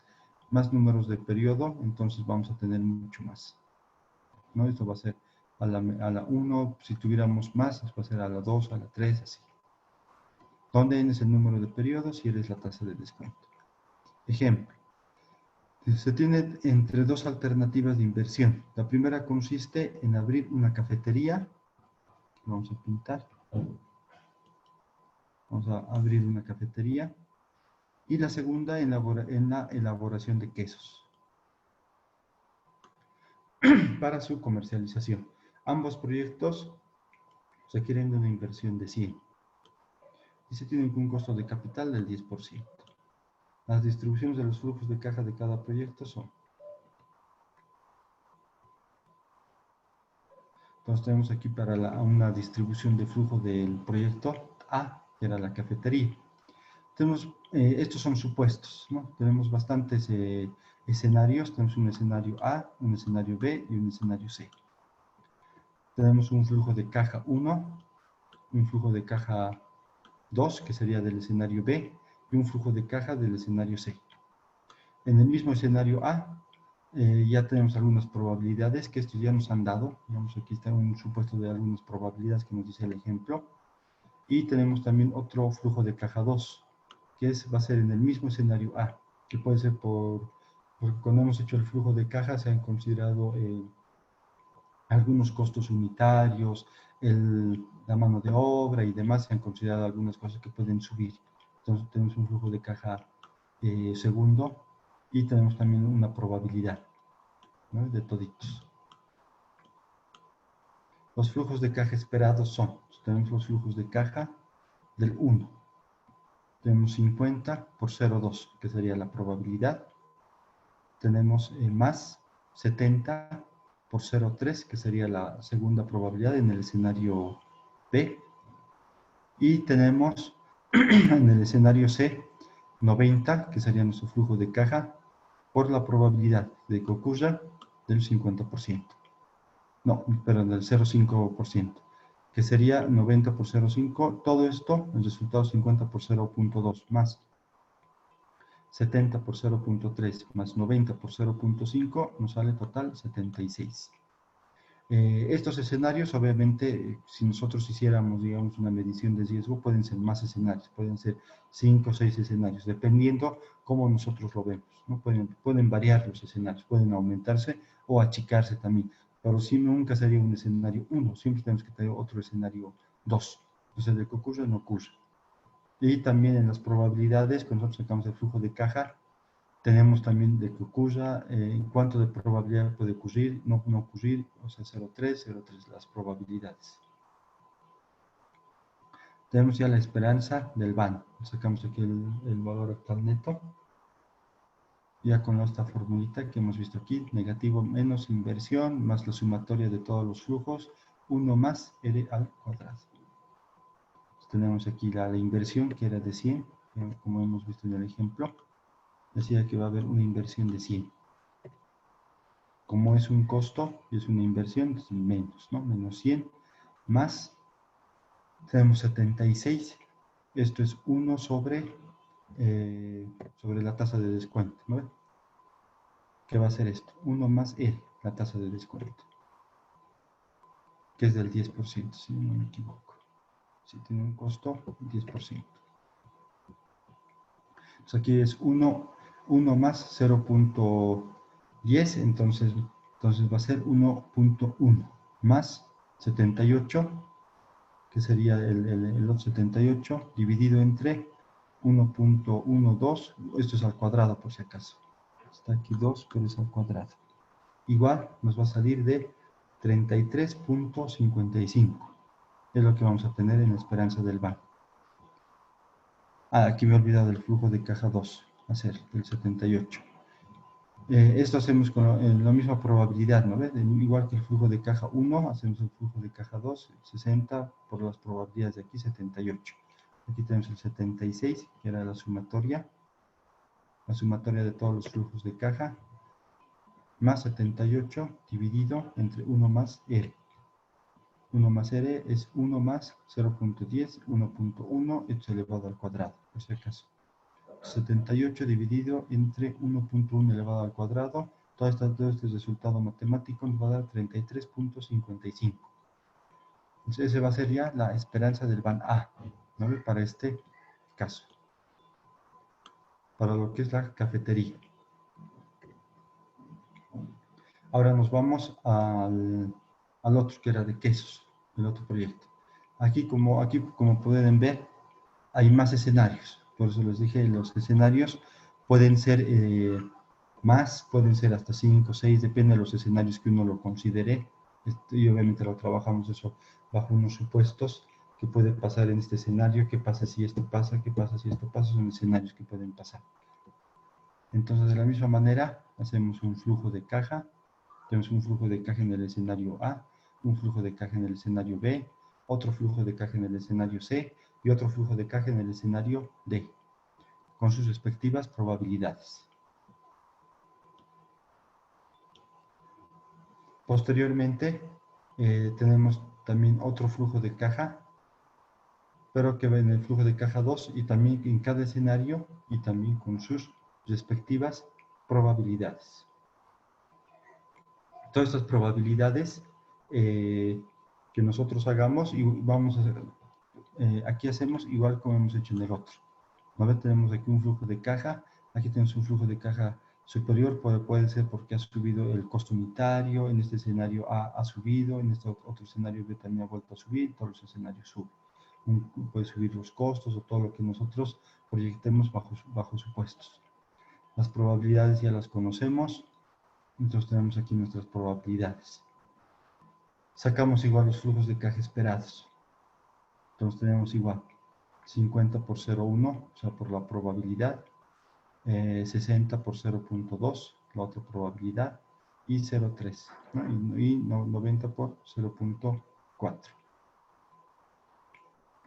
números de periodo, entonces vamos a tener mucho más, ¿no? Esto va a ser a la 1, si tuviéramos más, va a ser a la 2, a la 3, así. Donde N es el número de periodos y R es la tasa de descuento. Ejemplo. Se tiene entre dos alternativas de inversión. La primera consiste en abrir una cafetería. Vamos a pintar. Vamos a abrir una cafetería. Y la segunda en la elaboración de quesos para su comercialización. Ambos proyectos requieren de una inversión de 100 y se tienen un costo de capital del 10%. Las distribuciones de los flujos de caja de cada proyecto son. Entonces tenemos aquí para una distribución de flujo del proyecto A, que era la cafetería. Estos son supuestos, ¿no? Tenemos bastantes escenarios. Tenemos un escenario A, un escenario B y un escenario C. Tenemos un flujo de caja 1, un flujo de caja 2, que sería del escenario B, y un flujo de caja del escenario C. En el mismo escenario A, ya tenemos algunas probabilidades que estos ya nos han dado. Digamos, aquí está un supuesto de algunas probabilidades que nos dice el ejemplo. Y tenemos también otro flujo de caja 2, que va a ser en el mismo escenario A, que puede ser porque cuando hemos hecho el flujo de caja se han considerado algunos costos unitarios, la mano de obra y demás, se han considerado algunas cosas que pueden subir. Entonces tenemos un flujo de caja segundo y tenemos también una probabilidad, ¿no?, de toditos. Los flujos de caja esperados son, tenemos los flujos de caja del 1. Tenemos 50 por 0,2, que sería la probabilidad. Tenemos más 70 por 0,3, que sería la segunda probabilidad en el escenario B. Y tenemos en el escenario C 90, que sería nuestro flujo de caja, por la probabilidad de que ocurra del 50%. No, perdón, del 0,5%, que sería 90 por 0,5. Todo esto, el resultado 50 por 0,2 más 70 por 0,3 más 90 por 0,5 nos sale total 76. Estos escenarios, obviamente, si nosotros hiciéramos, digamos, una medición de riesgo, pueden ser más escenarios, pueden ser 5 o 6 escenarios, dependiendo cómo nosotros lo vemos, ¿no? Pueden variar los escenarios, pueden aumentarse o achicarse también, pero si nunca sería un escenario 1, siempre tenemos que tener otro escenario 2, entonces de que ocurre, no ocurre. Y también en las probabilidades, cuando nosotros sacamos el flujo de caja, tenemos también de que ocurra, cuánto de probabilidad puede ocurrir, no ocurrir, o sea, 0,3, las probabilidades. Tenemos ya la esperanza del BAN. Sacamos aquí el valor actual neto. ya con esta formulita que hemos visto aquí, negativo menos inversión más la sumatoria de todos los flujos, 1 más R al cuadrado. Entonces, tenemos aquí la inversión que era de 100, como hemos visto en el ejemplo, decía que va a haber una inversión de 100. Como es un costo y es una inversión, entonces menos, ¿no? Menos 100 más, tenemos 76, esto es 1 sobre la tasa de descuento, ¿no? ¿Qué va a ser esto? 1 más R, la tasa de descuento, que es del 10%, si no me equivoco. Si tiene un costo, 10%. Entonces aquí es 1 más 0.10, entonces va a ser 1.1 más 78, que sería el otro 78, dividido entre 1.12, esto es al cuadrado por si acaso. Está aquí 2, pero es al cuadrado. Igual nos va a salir de 33.55. Es lo que vamos a tener en la esperanza del banco. Aquí me he olvidado del flujo de caja 2, hacer el 78. Esto hacemos con la misma probabilidad, ¿no ves? Igual que el flujo de caja 1, hacemos el flujo de caja 2, 60 por las probabilidades de aquí, 78. Aquí tenemos el 76, que era la sumatoria de todos los flujos de caja, más 78 dividido entre 1 más R. 1 más R es 1 más 0.10, 1.1, esto elevado al cuadrado, por si acaso. 78 dividido entre 1.1 elevado al cuadrado, todo este resultado matemático nos va a dar 33.55. Entonces ese va a ser ya la esperanza del BAN A, ¿no? Para este caso. Para lo que es la cafetería. Ahora nos vamos al otro, que era de quesos, el otro proyecto. Aquí como pueden ver, hay más escenarios. Por eso les dije, los escenarios pueden ser más, pueden ser hasta 5, 6, depende de los escenarios que uno lo considere. Y obviamente lo trabajamos eso bajo unos supuestos que puede pasar en este escenario, qué pasa si esto pasa, qué pasa si esto pasa, son escenarios que pueden pasar. Entonces, de la misma manera, hacemos un flujo de caja. Tenemos un flujo de caja en el escenario A, un flujo de caja en el escenario B, otro flujo de caja en el escenario C y otro flujo de caja en el escenario D, con sus respectivas probabilidades. Posteriormente, tenemos también otro flujo de caja, pero que va en el flujo de caja 2 y también en cada escenario y también con sus respectivas probabilidades. Todas estas probabilidades que nosotros hagamos y vamos a hacer, aquí hacemos igual como hemos hecho en el otro. ¿No? Tenemos aquí un flujo de caja, aquí tenemos un flujo de caja superior, puede ser porque ha subido el costo unitario, en este escenario A ha subido, en este otro escenario B también ha vuelto a subir, todos los escenarios suben. Puede subir los costos o todo lo que nosotros proyectemos bajo supuestos. Las probabilidades ya las conocemos. Entonces tenemos aquí nuestras probabilidades. Sacamos igual los flujos de caja esperados. Entonces tenemos igual 50 por 0,1, o sea, por la probabilidad. 60 por 0.2, la otra probabilidad. Y 0,3, ¿no? Y 90 por 0.4.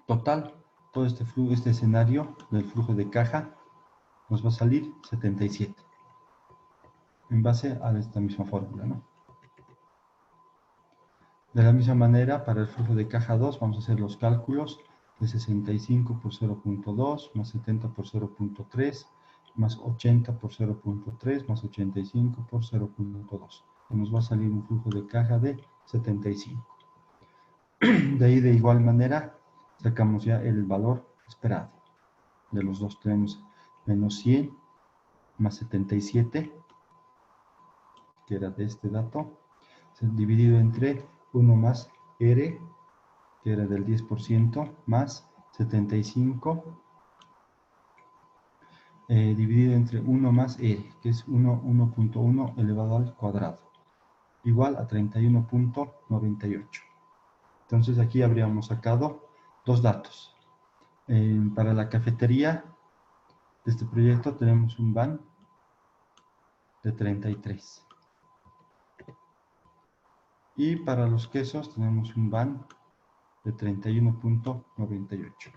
Total, todo este escenario del flujo de caja nos va a salir 77. En base a esta misma fórmula, ¿no? De la misma manera, para el flujo de caja 2 vamos a hacer los cálculos de 65 por 0.2, más 70 por 0.3, más 80 por 0.3, más 85 por 0.2. Nos va a salir un flujo de caja de 75. De ahí, de igual manera, sacamos ya el valor esperado. De los dos tenemos menos 100 más 77, que era de este dato, dividido entre 1 más R, que era del 10%, más 75, dividido entre 1 más R, que es 1.1 elevado al cuadrado, igual a 31.98. Entonces aquí habríamos sacado dos datos. Para la cafetería de este proyecto tenemos un BAN de 33. Y para los quesos tenemos un van de 31.98.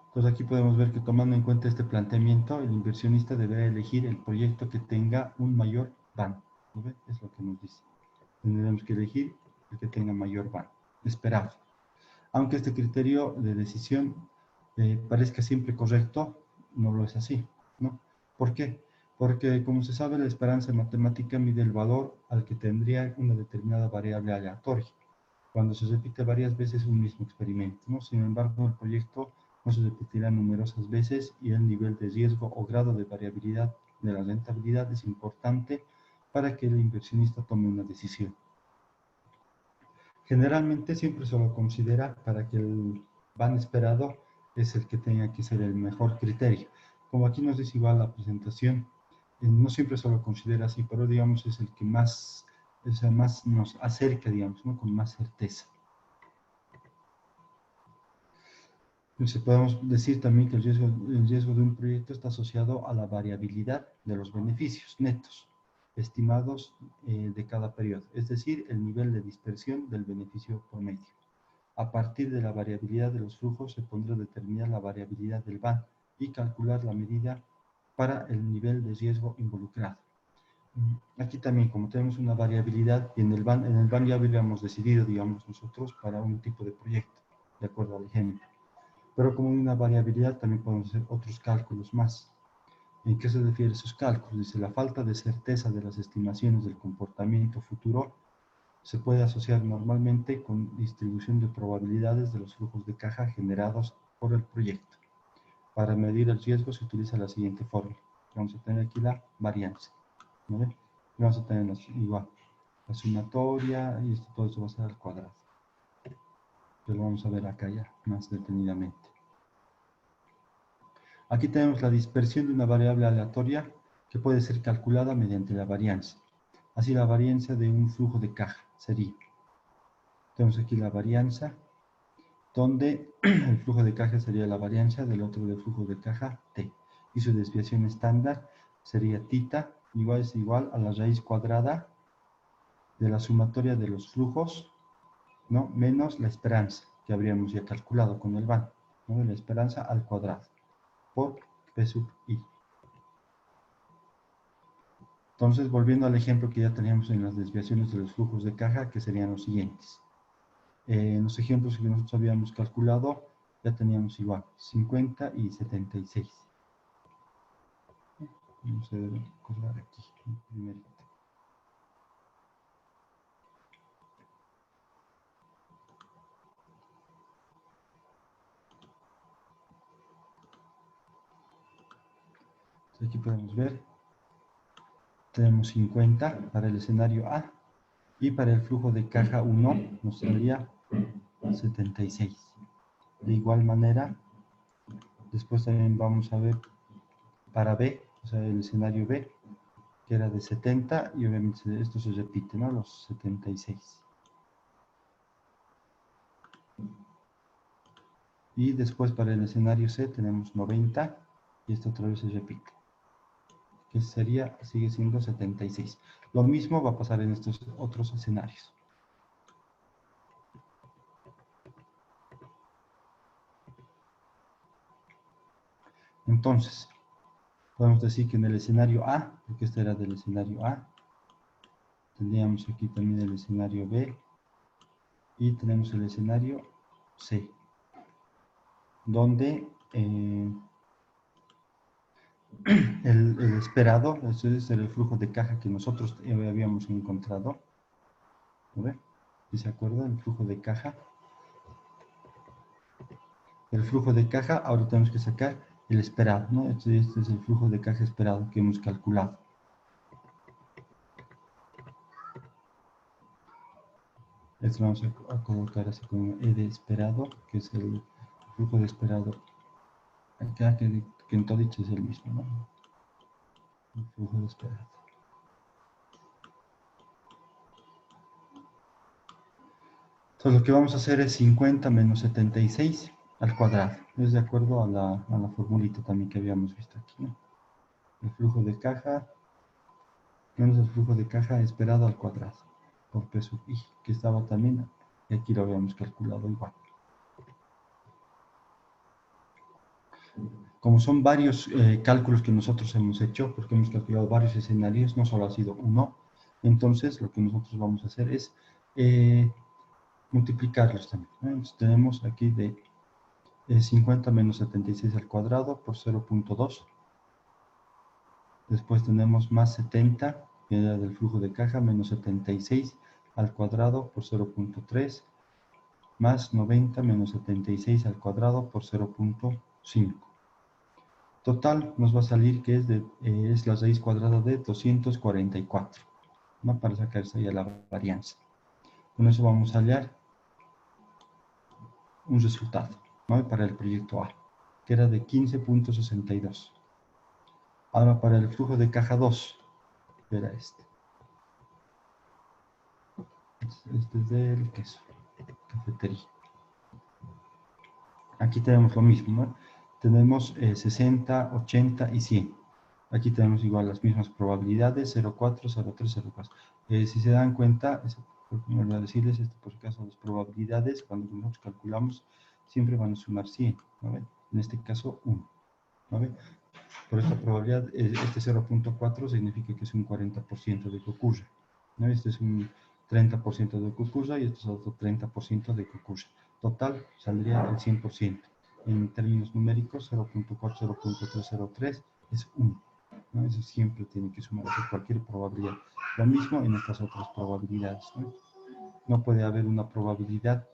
Entonces aquí podemos ver que tomando en cuenta este planteamiento, el inversionista deberá elegir el proyecto que tenga un mayor van. ¿No ve? Es lo que nos dice. Tendremos que elegir el que tenga mayor van esperado. Aunque este criterio de decisión parezca siempre correcto, no lo es así, ¿no? ¿Por qué? Porque, como se sabe, la esperanza matemática mide el valor al que tendría una determinada variable aleatoria, cuando se repite varias veces un mismo experimento, ¿no? Sin embargo, el proyecto no se repetirá numerosas veces y el nivel de riesgo o grado de variabilidad de la rentabilidad es importante para que el inversionista tome una decisión. Generalmente siempre se lo considera para que el van esperado es el que tenga que ser el mejor criterio. Como aquí nos dice igual la presentación, no siempre se lo considera así, pero digamos es el que más nos acerca, digamos, ¿no? Con más certeza. Entonces podemos decir también que el riesgo de un proyecto está asociado a la variabilidad de los beneficios netos estimados de cada periodo, es decir, el nivel de dispersión del beneficio promedio. A partir de la variabilidad de los flujos se pondrá a determinar la variabilidad del van y calcular la medida para el nivel de riesgo involucrado. Aquí también, como tenemos una variabilidad, y en el van ya habíamos decidido, digamos, nosotros para un tipo de proyecto, de acuerdo al ejemplo. Pero como una variabilidad también podemos hacer otros cálculos más. ¿En qué se refiere a esos cálculos? Dice, la falta de certeza de las estimaciones del comportamiento futuro se puede asociar normalmente con distribución de probabilidades de los flujos de caja generados por el proyecto. Para medir el riesgo se utiliza la siguiente fórmula. Vamos a tener aquí la varianza, ¿vale? Vamos a tener igual la sumatoria y todo esto va a ser al cuadrado. Pero lo vamos a ver acá ya más detenidamente. Aquí tenemos la dispersión de una variable aleatoria que puede ser calculada mediante la varianza. Así la varianza de un flujo de caja sería. Tenemos aquí la varianza, donde el flujo de caja sería la varianza del otro del flujo de caja t. Y su desviación estándar sería θ es igual a la raíz cuadrada de la sumatoria de los flujos, ¿no? Menos la esperanza, que habríamos ya calculado con el van, ¿no? La esperanza al cuadrado, por P sub I. Entonces, volviendo al ejemplo que ya teníamos en las desviaciones de los flujos de caja, que serían los siguientes. En los ejemplos que nosotros habíamos calculado, ya teníamos igual, 50 y 76. Vamos a recordar aquí, primero. Aquí podemos ver, tenemos 50 para el escenario A y para el flujo de caja 1 nos saldría 76. De igual manera, después también vamos a ver para B, o sea, el escenario B, que era de 70 y obviamente esto se repite, ¿no? Los 76. Y después para el escenario C tenemos 90 y esto otra vez se repite, que sigue siendo 76. Lo mismo va a pasar en estos otros escenarios. Entonces, podemos decir que en el escenario A, porque este era del escenario A, tendríamos aquí también el escenario B y tenemos el escenario C, donde el esperado, ese es el flujo de caja que nosotros habíamos encontrado. ¿No ve? ¿Se acuerdan? El flujo de caja. El flujo de caja, ahora tenemos que sacar el esperado, ¿no? Este es el flujo de caja esperado que hemos calculado. Esto vamos a colocar así como E de esperado, que es el flujo de esperado acá, que en todo dicho es el mismo, ¿no? El flujo de esperado. Entonces lo que vamos a hacer es 50 menos 76 al cuadrado. Es de acuerdo a la formulita también que habíamos visto aquí, ¿no? el flujo de caja menos el flujo de caja esperado al cuadrado por P sub I, que estaba también, y aquí lo habíamos calculado igual. Como son varios cálculos que nosotros hemos hecho, porque hemos calculado varios escenarios, no solo ha sido uno, entonces lo que nosotros vamos a hacer es multiplicarlos también, ¿no? Entonces tenemos aquí de 50 menos 76 al cuadrado por 0.2. Después tenemos más 70, que era del flujo de caja, menos 76 al cuadrado por 0.3, más 90 menos 76 al cuadrado por 0.5. Total nos va a salir que es la raíz cuadrada de 244, ¿no? Para sacarse ya la varianza. Con eso vamos a hallar un resultado, ¿no? Para el proyecto A, que era de 15.62. Ahora para el flujo de caja 2, que era este. Este es del queso, cafetería. Aquí tenemos lo mismo, ¿no? Tenemos 60, 80 y 100. Aquí tenemos igual las mismas probabilidades, 0,4, 0,3, 0,4. Si se dan cuenta, me voy a decirles, por si acaso, las probabilidades, cuando nosotros calculamos, siempre van a sumar 100, ¿no ven? En este caso, 1, ¿no ven? Por esta probabilidad, este 0.4 significa que es un 40% de que ocurra, ¿no? Este es un 30% de que ocurra y este es otro 30% de que ocurra. Total, saldría el 100%. En términos numéricos, 0.4, 0.303 es 1. ¿No? Eso siempre tiene que sumarse cualquier probabilidad. Lo mismo en estas otras probabilidades, ¿no? No puede haber una probabilidad.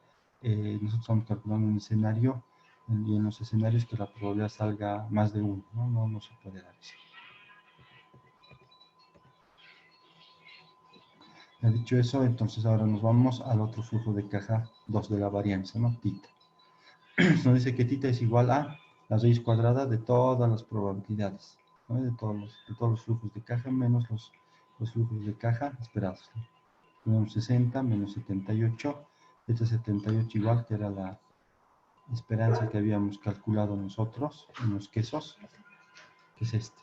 Nosotros estamos calculando un escenario y en los escenarios que la probabilidad salga más de 1. No se puede dar eso. Ya dicho eso, entonces ahora nos vamos al otro flujo de caja 2 de la varianza, ¿no? Tita. Nos dice que tita es igual a la raíz cuadrada de todas las probabilidades, ¿no? De todos los flujos de caja menos los flujos de caja esperados, ¿no? Tenemos 60 menos 78. Este 78 igual que era la esperanza que habíamos calculado nosotros en los quesos, que es este.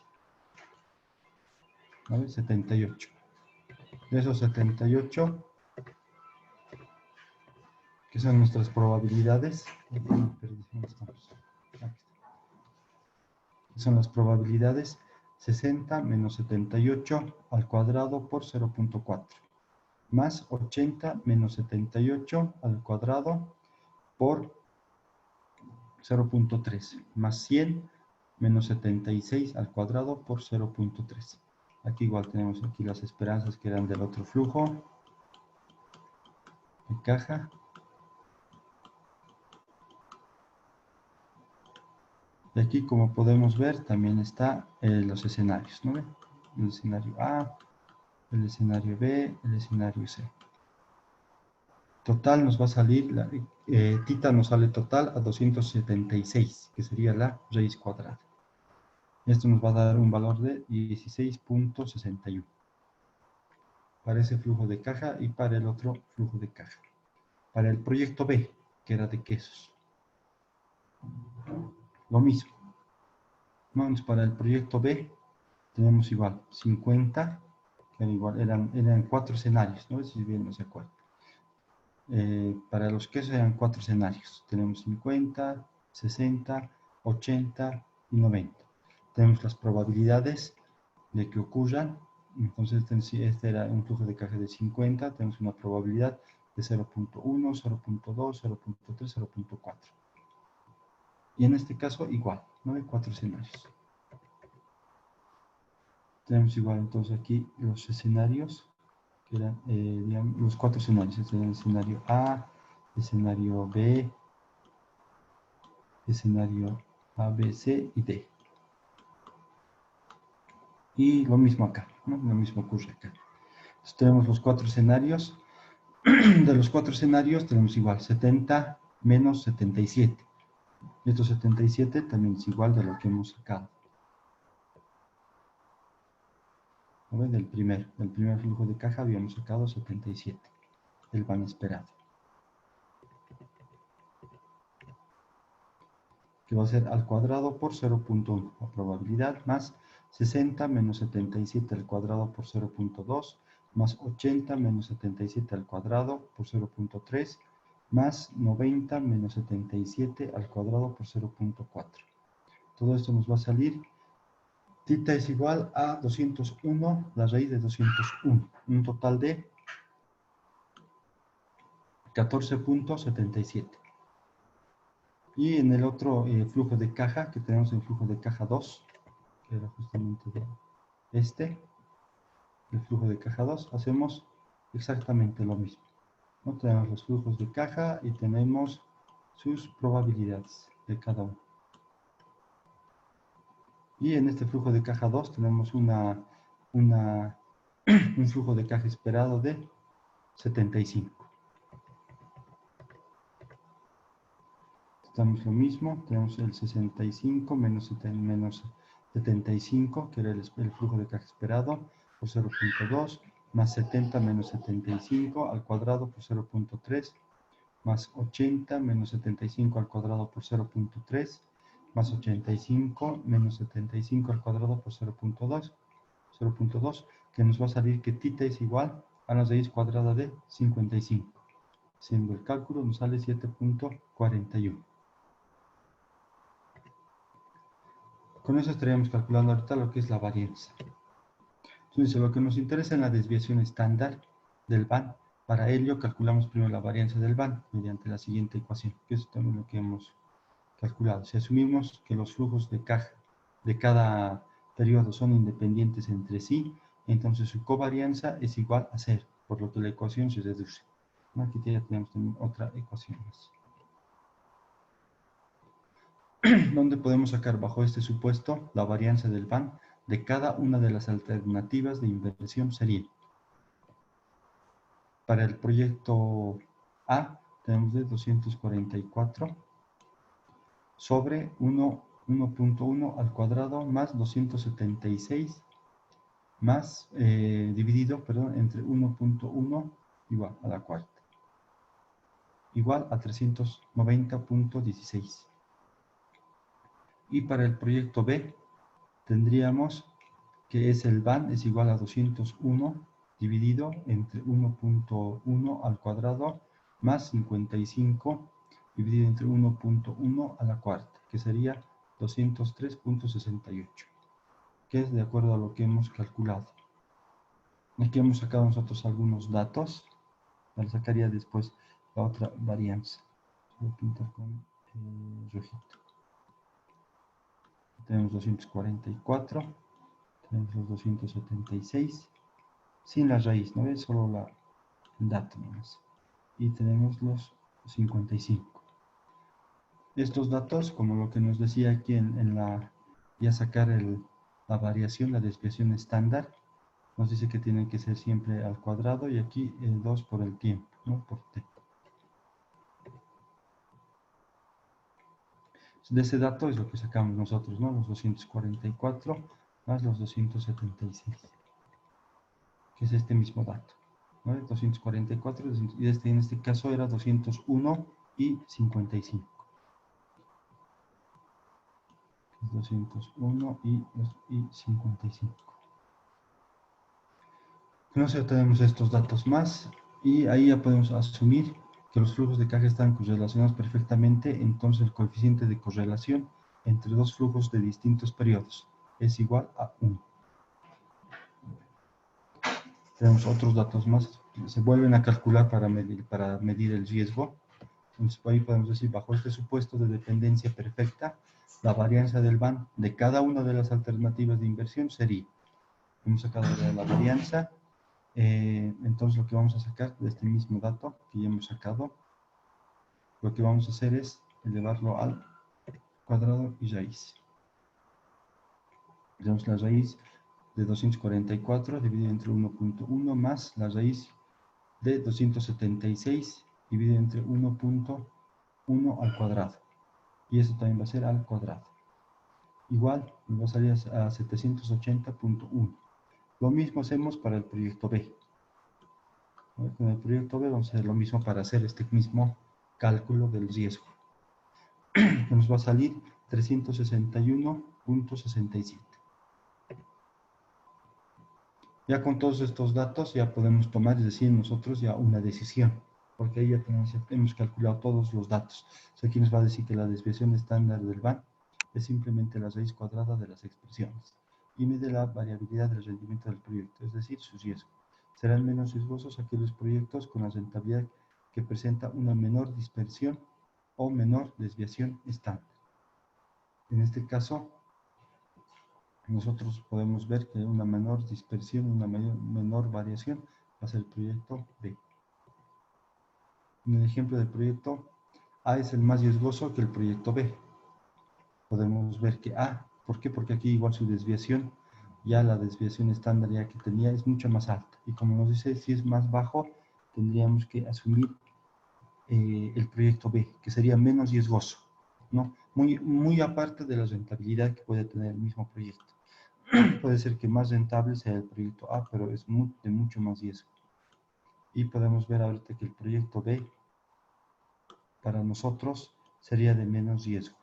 ¿Vale? 78. De esos 78, que son nuestras probabilidades, son las probabilidades 60 menos 78 al cuadrado por 0.4, más 80 menos 78 al cuadrado por 0.3, más 100 menos 76 al cuadrado por 0.3. Aquí igual tenemos aquí las esperanzas que eran del otro flujo de caja. Y aquí, como podemos ver, también está los escenarios, ¿no? El escenario A, el escenario B, el escenario C. Total nos va a salir, tita nos sale total a 276, que sería la raíz cuadrada. Esto nos va a dar un valor de 16.61 para ese flujo de caja y para el otro flujo de caja. Para el proyecto B, que era de quesos, lo mismo. Vamos, para el proyecto B tenemos igual 50, que eran 4 escenarios, ¿no? Si bien no se acuerdan. Para los quesos eran 4 escenarios. Tenemos 50, 60, 80 y 90. Tenemos las probabilidades de que ocurran. Entonces, este era un flujo de caja de 50. Tenemos una probabilidad de 0.1, 0.2, 0.3, 0.4. Y en este caso, igual, ¿no? Hay 4 escenarios. Tenemos igual, entonces, aquí los escenarios, que eran, digamos, los 4 escenarios. Este era el escenario A, escenario B, escenario A, B, C y D. Y lo mismo acá, ¿no? Lo mismo ocurre acá. Entonces tenemos los 4 escenarios. De los 4 escenarios tenemos igual 70 menos 77. Estos 77 también es igual de lo que hemos sacado. ¿No ven? Del primer flujo de caja habíamos sacado 77. El van esperado. Que va a ser al cuadrado por 0.1. La probabilidad más 60 menos 77 al cuadrado por 0.2, más 80 menos 77 al cuadrado por 0.3, más 90 menos 77 al cuadrado por 0.4. Todo esto nos va a salir, θ es igual a 201, la raíz de 201, un total de 14.77. Y en el otro flujo de caja, que tenemos el flujo de caja 2, que era justamente de el flujo de caja 2, hacemos exactamente lo mismo, ¿no? Tenemos los flujos de caja y tenemos sus probabilidades de cada uno. Y en este flujo de caja 2 tenemos un flujo de caja esperado de 75. Estamos lo mismo, tenemos el 65 menos 75, que era el flujo de caja esperado, por 0.2, más 70 menos 75 al cuadrado por 0.3, más 80 menos 75 al cuadrado por 0.3, más 85 menos 75 al cuadrado por 0.2, que nos va a salir que θ es igual a la raíz cuadrada de 55. Haciendo el cálculo nos sale 7.41. Con eso estaríamos calculando ahorita lo que es la varianza. Entonces, lo que nos interesa es la desviación estándar del van. Para ello, calculamos primero la varianza del van mediante la siguiente ecuación, que es también lo que hemos calculado. Si asumimos que los flujos de caja de cada periodo son independientes entre sí, entonces su covarianza es igual a 0, por lo que la ecuación se reduce. Aquí ya tenemos también otra ecuación más. Donde podemos sacar bajo este supuesto la varianza del van de cada una de las alternativas de inversión sería. Para el proyecto A tenemos de 244 sobre 1.1 al cuadrado más 276 más dividido, entre 1.1 igual a la cuarta, igual a 390.16. Y para el proyecto B tendríamos que el van es igual a 201 dividido entre 1.1 al cuadrado más 55 dividido entre 1.1 a la cuarta, que sería 203.68, que es de acuerdo a lo que hemos calculado. Aquí hemos sacado nosotros algunos datos, para sacaría después la otra varianza. Voy a pintar con rojito. Tenemos 244, tenemos los 276, sin la raíz, ¿no ves? Solo el dato nomás. Y tenemos los 55. Estos datos, como lo que nos decía aquí ya sacar la variación, la desviación estándar, nos dice que tienen que ser siempre al cuadrado y aquí el 2 por el tiempo, ¿no? Por t. De ese dato es lo que sacamos nosotros, ¿no? Los 244 más los 276, que es este mismo dato, ¿no? 244 y en este caso era 201 y 55. 201 y 55. No sé, tenemos estos datos más y ahí ya podemos asumir que los flujos de caja están correlacionados perfectamente, entonces el coeficiente de correlación entre dos flujos de distintos periodos es igual a 1. Tenemos otros datos más, se vuelven a calcular para medir el riesgo. Entonces ahí podemos decir, bajo este supuesto de dependencia perfecta, la varianza del van de cada una de las alternativas de inversión sería, hemos sacado la varianza, entonces lo que vamos a sacar de este mismo dato que ya hemos sacado, lo que vamos a hacer es elevarlo al cuadrado y raíz. Tenemos la raíz de 244 dividido entre 1.1 más la raíz de 276 dividido entre 1.1 al cuadrado. Y eso también va a ser al cuadrado. Igual nos va a salir a 780.1. Lo mismo hacemos para el proyecto B. Con el proyecto B vamos a hacer lo mismo para hacer este mismo cálculo del riesgo. Nos va a salir 361.67. Ya con todos estos datos ya podemos tomar, es decir, nosotros ya una decisión, porque ahí ya hemos calculado todos los datos. O sea, aquí nos va a decir que la desviación estándar del BAN es simplemente la raíz cuadrada de las expresiones y mide la variabilidad del rendimiento del proyecto, es decir, su riesgo. Serán menos riesgosos aquellos proyectos con la rentabilidad que presenta una menor dispersión o menor desviación estándar. En este caso, nosotros podemos ver que una menor dispersión, una menor variación va a ser el proyecto B. En el ejemplo del proyecto A es el más riesgoso que el proyecto B. Podemos ver que A, ¿por qué? Porque aquí igual su desviación, ya la desviación estándar ya que tenía es mucho más alta. Y como nos dice, si es más bajo, tendríamos que asumir el proyecto B, que sería menos riesgoso, ¿no? Muy aparte de la rentabilidad que puede tener el mismo proyecto. Puede ser que más rentable sea el proyecto A, pero es de mucho más riesgo. Y podemos ver ahorita que el proyecto B, para nosotros, sería de menos riesgo.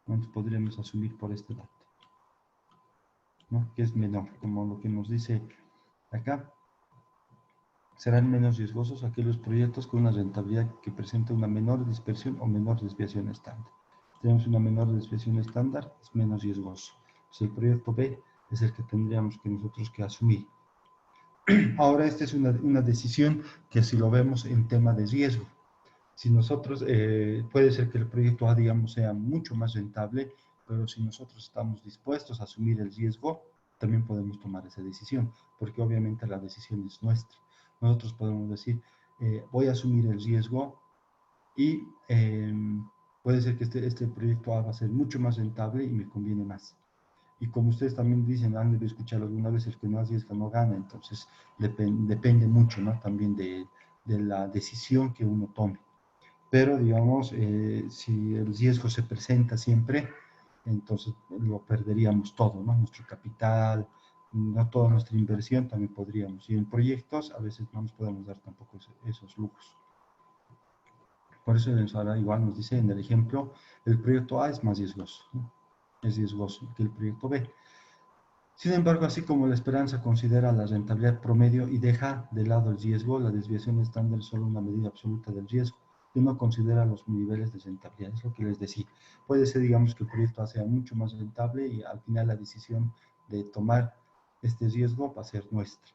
Entonces podríamos asumir por este dato, ¿no? Que es menor, como lo que nos dice acá. Serán menos riesgosos aquellos proyectos con una rentabilidad que presenta una menor dispersión o menor desviación estándar. Tenemos una menor desviación estándar, es menos riesgoso. Entonces, el proyecto B es el que tendríamos que nosotros que asumir. Ahora, esta es una decisión que si lo vemos en tema de riesgo. Si nosotros, puede ser que el proyecto A, digamos, sea mucho más rentable, pero si nosotros estamos dispuestos a asumir el riesgo, también podemos tomar esa decisión, porque obviamente la decisión es nuestra. Nosotros podemos decir, voy a asumir el riesgo y puede ser que este proyecto A va a ser mucho más rentable y me conviene más. Y como ustedes también dicen, han de escuchar alguna vez, el que no arriesga no gana, entonces depende mucho, ¿no? También de la decisión que uno tome. Pero, digamos, si el riesgo se presenta siempre, entonces lo perderíamos todo, ¿no? Nuestro capital, no toda nuestra inversión también podríamos. Y en proyectos a veces no nos podemos dar tampoco esos lujos. Por eso ahora igual nos dice en el ejemplo, el proyecto A es más riesgoso, ¿no? Es riesgoso que el proyecto B. Sin embargo, así como la esperanza considera la rentabilidad promedio y deja de lado el riesgo, la desviación estándar es solo una medida absoluta del riesgo y no considera los niveles de rentabilidad. Es lo que les decía. Puede ser, digamos, que el proyecto sea mucho más rentable y al final la decisión de tomar este riesgo va a ser nuestra.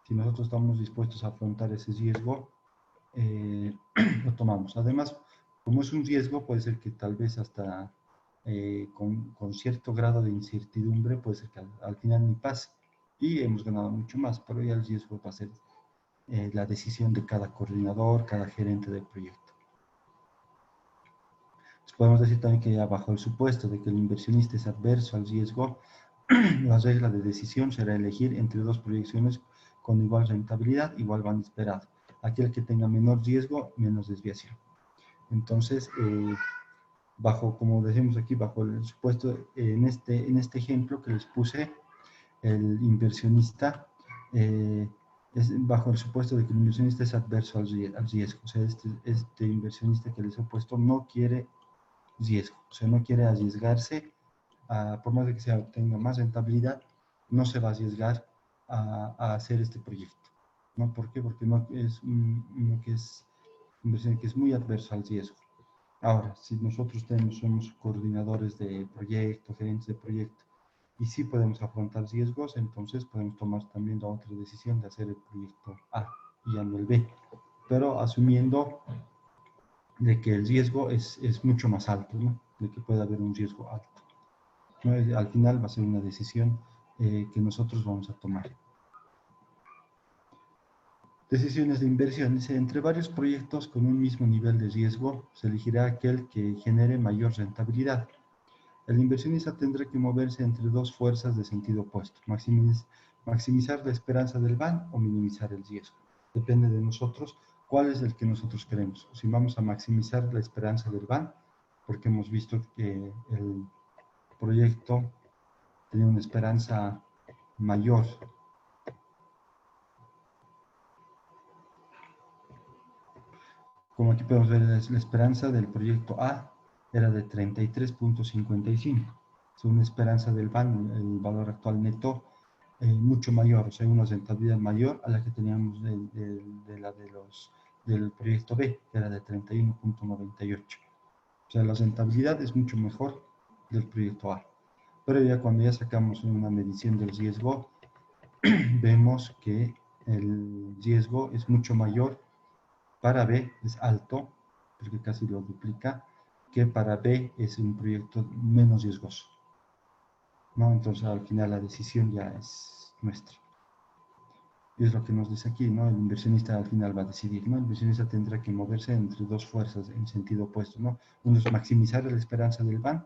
Si nosotros estamos dispuestos a afrontar ese riesgo, lo tomamos. Además, como es un riesgo, puede ser que tal vez hasta con cierto grado de incertidumbre, puede ser que al final ni pase y hemos ganado mucho más, pero ya el riesgo va a ser la decisión de cada coordinador, cada gerente del proyecto. Pues podemos decir también que ya bajo el supuesto de que el inversionista es adverso al riesgo, la regla de decisión será elegir entre dos proyecciones con igual rentabilidad, igual van esperado. Aquel que tenga menor riesgo, menos desviación. Entonces, como decimos aquí, bajo el supuesto, en este ejemplo que les puse, el inversionista, es bajo el supuesto de que el inversionista es adverso al riesgo. O sea, este inversionista que les he puesto no quiere riesgo, o sea, no quiere arriesgarse, por más de que tenga más rentabilidad, no se va a arriesgar a hacer este proyecto, ¿no? ¿Por qué? Porque no es uno que es inversión que es muy adverso al riesgo. Ahora, si nosotros somos coordinadores de proyecto, gerentes de proyecto, y sí podemos afrontar riesgos, entonces podemos tomar también la otra decisión de hacer el proyecto A y ya no el B, pero asumiendo de que el riesgo es mucho más alto, ¿no? De que pueda haber un riesgo alto, ¿no? Al final va a ser una decisión que nosotros vamos a tomar. Decisiones de inversión. Dice, entre varios proyectos con un mismo nivel de riesgo, se elegirá aquel que genere mayor rentabilidad. El inversionista tendrá que moverse entre dos fuerzas de sentido opuesto, maximizar la esperanza del BAN o minimizar el riesgo. Depende de nosotros cuál es el que nosotros queremos. Si vamos a maximizar la esperanza del BAN, porque hemos visto que el proyecto tenía una esperanza mayor. Como aquí podemos ver, la esperanza del proyecto A era de 33.55. Es una esperanza del BAN, el valor actual neto, mucho mayor, o sea, una rentabilidad mayor a la que teníamos del proyecto B, que era de 31.98. O sea, la rentabilidad es mucho mejor del proyecto A. Pero ya cuando ya sacamos una medición del riesgo, vemos que el riesgo es mucho mayor para B, es alto, porque casi lo duplica, que para B es un proyecto menos riesgoso, ¿no? Entonces al final la decisión ya es nuestra. Y es lo que nos dice aquí, ¿no? El inversionista al final va a decidir, ¿no? El inversionista tendrá que moverse entre dos fuerzas en sentido opuesto, ¿no? Uno es maximizar la esperanza del BAN,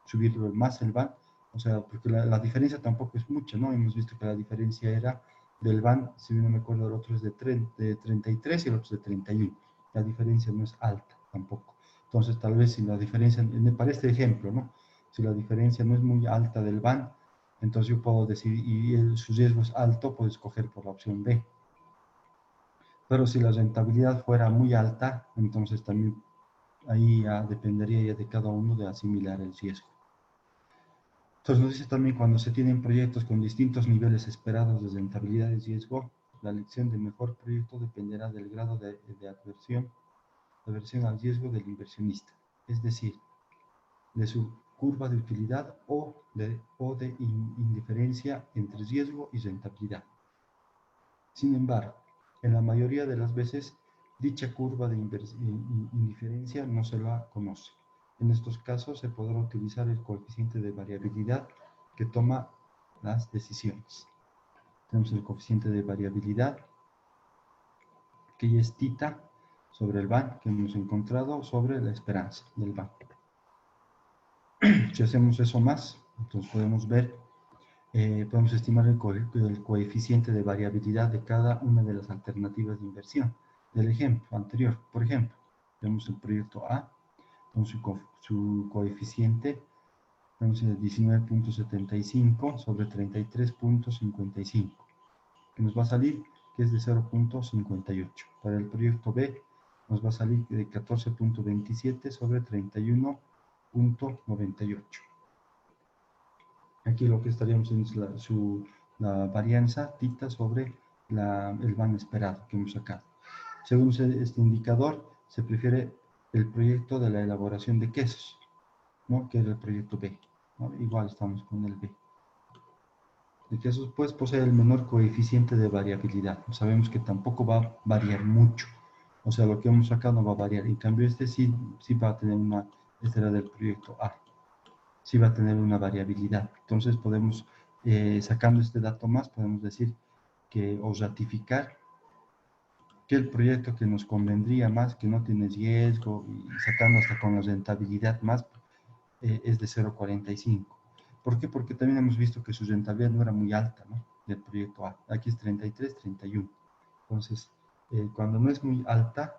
subirlo más el BAN, o sea, porque la diferencia tampoco es mucha, ¿no? Hemos visto que la diferencia era del BAN, si no me acuerdo, el otro es de 33 y el otro es de 31. La diferencia no es alta tampoco. Entonces, tal vez si la diferencia, para este ejemplo, ¿no? Si la diferencia no es muy alta del BAN, entonces yo puedo decidir, y su riesgo es alto, puedo escoger por la opción B. Pero si la rentabilidad fuera muy alta, entonces también ahí ya dependería ya de cada uno de asimilar el riesgo. Entonces nos dice también cuando se tienen proyectos con distintos niveles esperados de rentabilidad y riesgo, la elección del mejor proyecto dependerá del grado de aversión al riesgo del inversionista, es decir, de su curva de utilidad o de indiferencia entre riesgo y rentabilidad. Sin embargo, en la mayoría de las veces, dicha curva de indiferencia no se la conoce. En estos casos se podrá utilizar el coeficiente de variabilidad que toma las decisiones. Tenemos el coeficiente de variabilidad, que ya es θ sobre el BAN que hemos encontrado sobre la esperanza del BAN. Si hacemos eso más, entonces podemos ver, podemos estimar el coeficiente de variabilidad de cada una de las alternativas de inversión. Del ejemplo anterior, por ejemplo, tenemos el proyecto A, con su coeficiente, tenemos el 19.75 sobre 33.55, que nos va a salir que es de 0.58. Para el proyecto B, nos va a salir de 14.27 sobre 31.98. Aquí lo que estaríamos en es la varianza θ sobre el BAN esperado que hemos sacado. Según este indicador, se prefiere el proyecto de la elaboración de quesos, ¿no? Que es el proyecto B, ¿no? Igual estamos con el B. De quesos, pues, posee el menor coeficiente de variabilidad. Sabemos que tampoco va a variar mucho. O sea, lo que hemos sacado no va a variar. En cambio, este sí va a tener este era del proyecto A. Sí va a tener una variabilidad. Entonces podemos, sacando este dato más, podemos decir que, o ratificar que el proyecto que nos convendría más, que no tiene riesgo, y sacando hasta con la rentabilidad más, es de 0.45. ¿Por qué? Porque también hemos visto que su rentabilidad no era muy alta, ¿no? Del proyecto A. Aquí es 33, 31. Entonces, cuando no es muy alta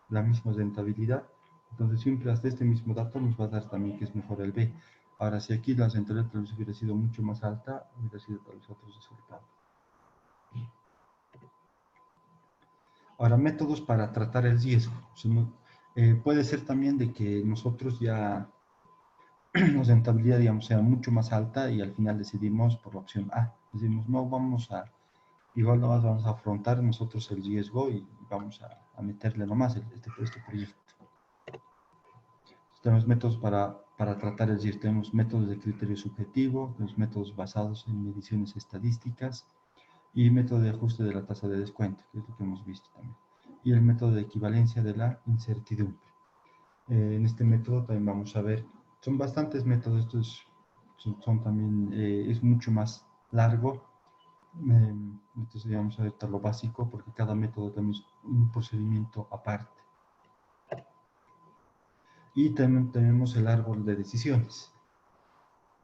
la misma rentabilidad, entonces siempre hasta este mismo dato nos va a dar también que es mejor el B. Ahora, si aquí la rentabilidad tal vez hubiera sido mucho más alta, hubiera sido tal vez otro resultado. Ahora, métodos para tratar el riesgo. Puede ser también de que nosotros ya la rentabilidad, digamos, sea mucho más alta y al final decidimos por la opción A. Decimos, no, igual no vamos a afrontar nosotros el riesgo y vamos a meterle nomás este proyecto. Tenemos métodos para tratar el riesgo. Tenemos métodos de criterio subjetivo, tenemos métodos basados en mediciones estadísticas y método de ajuste de la tasa de descuento, que es lo que hemos visto también. Y el método de equivalencia de la incertidumbre. En este método también vamos a ver, son bastantes métodos, estos son también, es mucho más largo. Entonces vamos a ver lo básico porque cada método también es un procedimiento aparte. Y también tenemos el árbol de decisiones,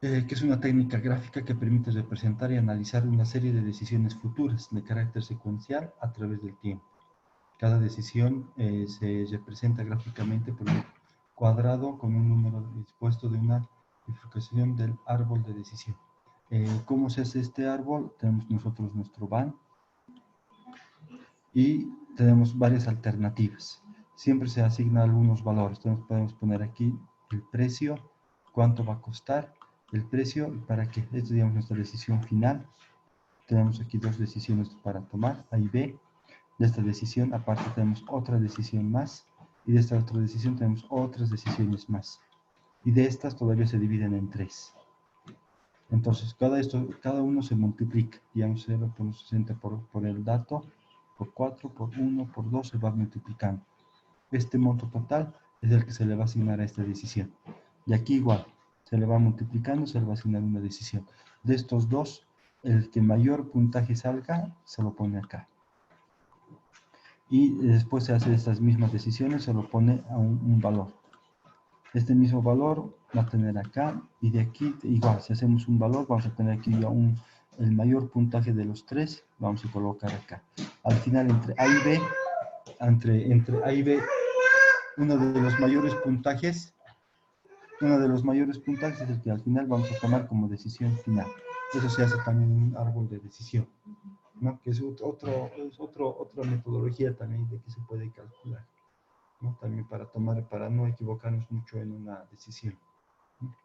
que es una técnica gráfica que permite representar y analizar una serie de decisiones futuras de carácter secuencial a través del tiempo. Cada decisión se representa gráficamente por un cuadrado con un número dispuesto de una bifurcación del árbol de decisión. ¿Cómo se hace este árbol? Tenemos nosotros nuestro BAN y tenemos varias alternativas. Siempre se asignan algunos valores. Entonces podemos poner aquí el precio, cuánto va a costar, el precio y para qué. Esto es, digamos, nuestra decisión final. tenemos aquí dos decisiones para tomar, A y B. De esta decisión, aparte tenemos otra decisión más, y de esta otra decisión tenemos otras decisiones más. Y de estas todavía se dividen en 3. Entonces, cada uno se multiplica, digamos 0 por 60 por el dato, por 4, por 1, por 2, se va multiplicando. Este monto total es el que se le va a asignar a esta decisión. Y aquí igual, se le va multiplicando, se le va a asignar una decisión. De estos dos, el que mayor puntaje salga, se lo pone acá. Y después se hace estas mismas decisiones, se lo pone a un valor. Este mismo valor va a tener acá, y de aquí, igual, si hacemos un valor, vamos a tener aquí ya el mayor puntaje de los 3, vamos a colocar acá. Al final, entre A y B, entre A y B, uno de los mayores puntajes es el que al final vamos a tomar como decisión final. Eso se hace también en un árbol de decisión, ¿no? Que es otra metodología también de que se puede calcular, ¿no? También para no equivocarnos mucho en una decisión, ¿no?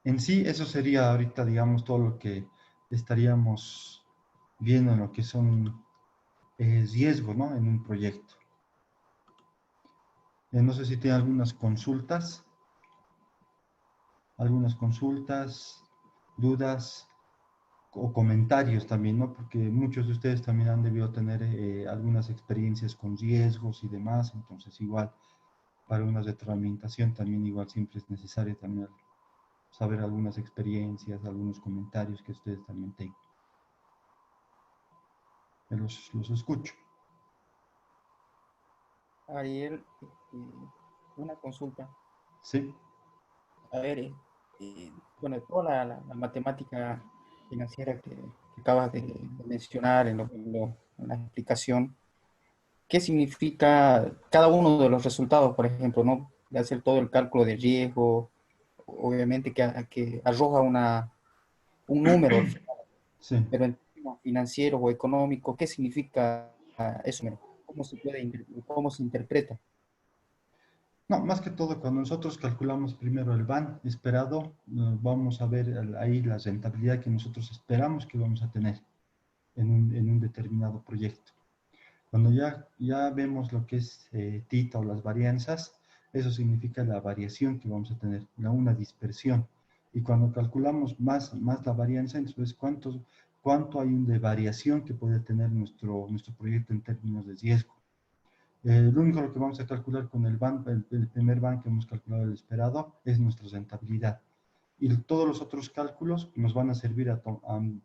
En sí, eso sería ahorita, digamos, todo lo que estaríamos viendo en lo que son riesgos, ¿no? En un proyecto. No sé si tiene algunas consultas, dudas o comentarios también, ¿no? Porque muchos de ustedes también han debido tener algunas experiencias con riesgos y demás, entonces igual para una retroalimentación también igual siempre es necesario también saber algunas experiencias, algunos comentarios que ustedes también tengan. Los escucho. Ariel, una consulta. Sí, A ver, bueno, toda la matemática financiera que acabas de mencionar en la explicación, ¿qué significa cada uno de los resultados, por ejemplo, ¿no? De hacer todo el cálculo de riesgo, obviamente que arroja un número, al final, sí. pero en términos financieros o económicos, ¿qué significa eso? ¿Cómo se interpreta? No, más que todo, cuando nosotros calculamos primero el BAN esperado, vamos a ver ahí la rentabilidad que nosotros esperamos que vamos a tener en un determinado proyecto. Cuando ya vemos lo que es tita o las varianzas, eso significa la variación que vamos a tener, una dispersión. Y cuando calculamos más la varianza, entonces cuánto hay de variación que puede tener nuestro proyecto en términos de riesgo. Lo único lo que vamos a calcular con el primer BAN que hemos calculado el esperado es nuestra rentabilidad. Y todos los otros cálculos nos van a servir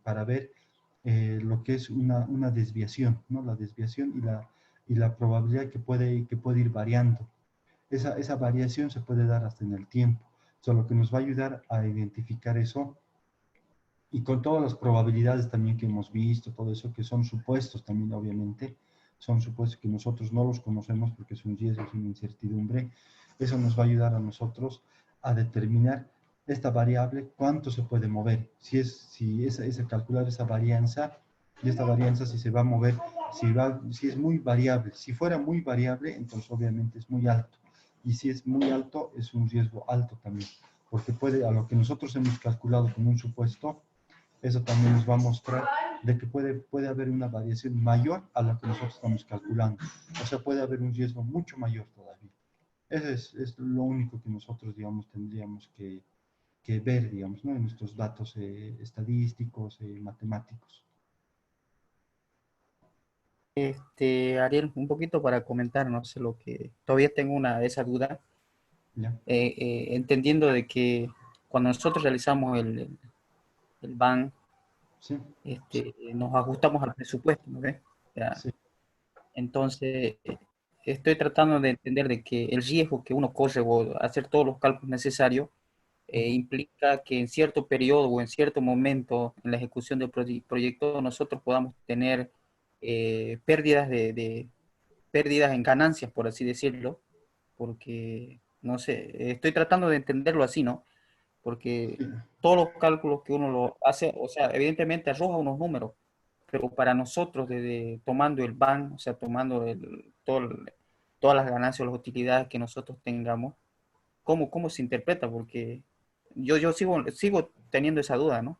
para ver lo que es una desviación, ¿no? La desviación y la probabilidad que puede ir variando. Esa variación se puede dar hasta en el tiempo. Lo que nos va a ayudar a identificar eso, y con todas las probabilidades también que hemos visto, todo eso que son supuestos también, obviamente, son supuestos que nosotros no los conocemos porque es un riesgo, es una incertidumbre. Eso nos va a ayudar a nosotros a determinar esta variable, cuánto se puede mover, si calcular esa varianza, y esta varianza si se va a mover, si es muy variable. Si fuera muy variable, entonces obviamente es muy alto, y si es muy alto, es un riesgo alto también, porque a lo que nosotros hemos calculado como un supuesto, eso también nos va a mostrar de que puede haber una variación mayor a la que nosotros estamos calculando. O sea, puede haber un riesgo mucho mayor todavía. Eso es lo único que nosotros, digamos, tendríamos que ver, digamos, ¿no? En nuestros datos estadísticos, matemáticos. Ariel, un poquito para comentar, no sé, lo que todavía tengo esa duda, ¿Ya? entendiendo de que cuando nosotros realizamos el BAN, Sí, nos ajustamos al presupuesto, ¿no ves? Ya. sí, Entonces, estoy tratando de entender de que el riesgo que uno corre o hacer todos los cálculos necesarios implica que en cierto periodo o en cierto momento en la ejecución del proyecto nosotros podamos tener pérdidas pérdidas en ganancias, por así decirlo, porque, no sé, estoy tratando de entenderlo así, ¿no? Porque sí. todos los cálculos que uno lo hace, o sea, evidentemente arroja unos números, pero para nosotros, desde tomando el BAN, o sea, tomando todas las ganancias o las utilidades que nosotros tengamos, cómo se interpreta, porque yo sigo teniendo esa duda, ¿no?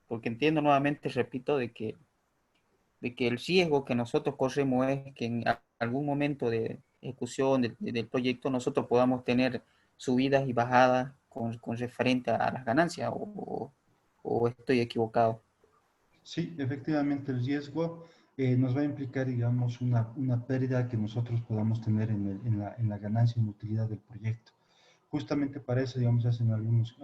Porque entiendo nuevamente, repito, de que el riesgo que nosotros corremos es que en algún momento de ejecución del proyecto nosotros podamos tener subidas y bajadas con referente a las ganancias, o estoy equivocado. Sí, efectivamente el riesgo nos va a implicar, digamos, una pérdida que nosotros podamos tener en la ganancia y en la utilidad del proyecto. Justamente para eso, digamos, hacen algunos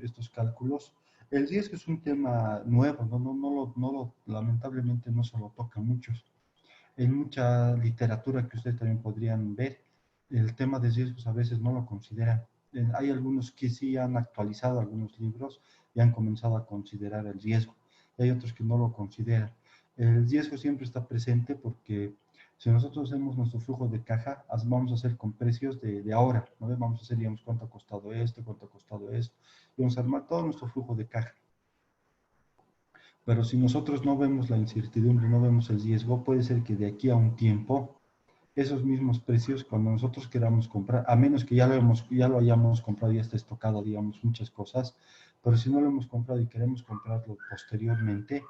estos cálculos. El riesgo es un tema nuevo, lamentablemente no se lo toca a muchos. En mucha literatura que ustedes también podrían ver, el tema de riesgos a veces no lo consideran. Hay algunos que sí han actualizado algunos libros y han comenzado a considerar el riesgo. Y hay otros que no lo consideran. El riesgo siempre está presente porque si nosotros hacemos nuestro flujo de caja, vamos a hacer con precios de ahora, ¿no? Vamos a hacer, digamos, cuánto ha costado esto, cuánto ha costado esto, y vamos a armar todo nuestro flujo de caja. Pero si nosotros no vemos la incertidumbre, no vemos el riesgo, puede ser que de aquí a un tiempo, esos mismos precios, cuando nosotros queramos comprar, a menos que ya lo hayamos comprado y esté estocado, digamos, muchas cosas, pero si no lo hemos comprado y queremos comprarlo posteriormente,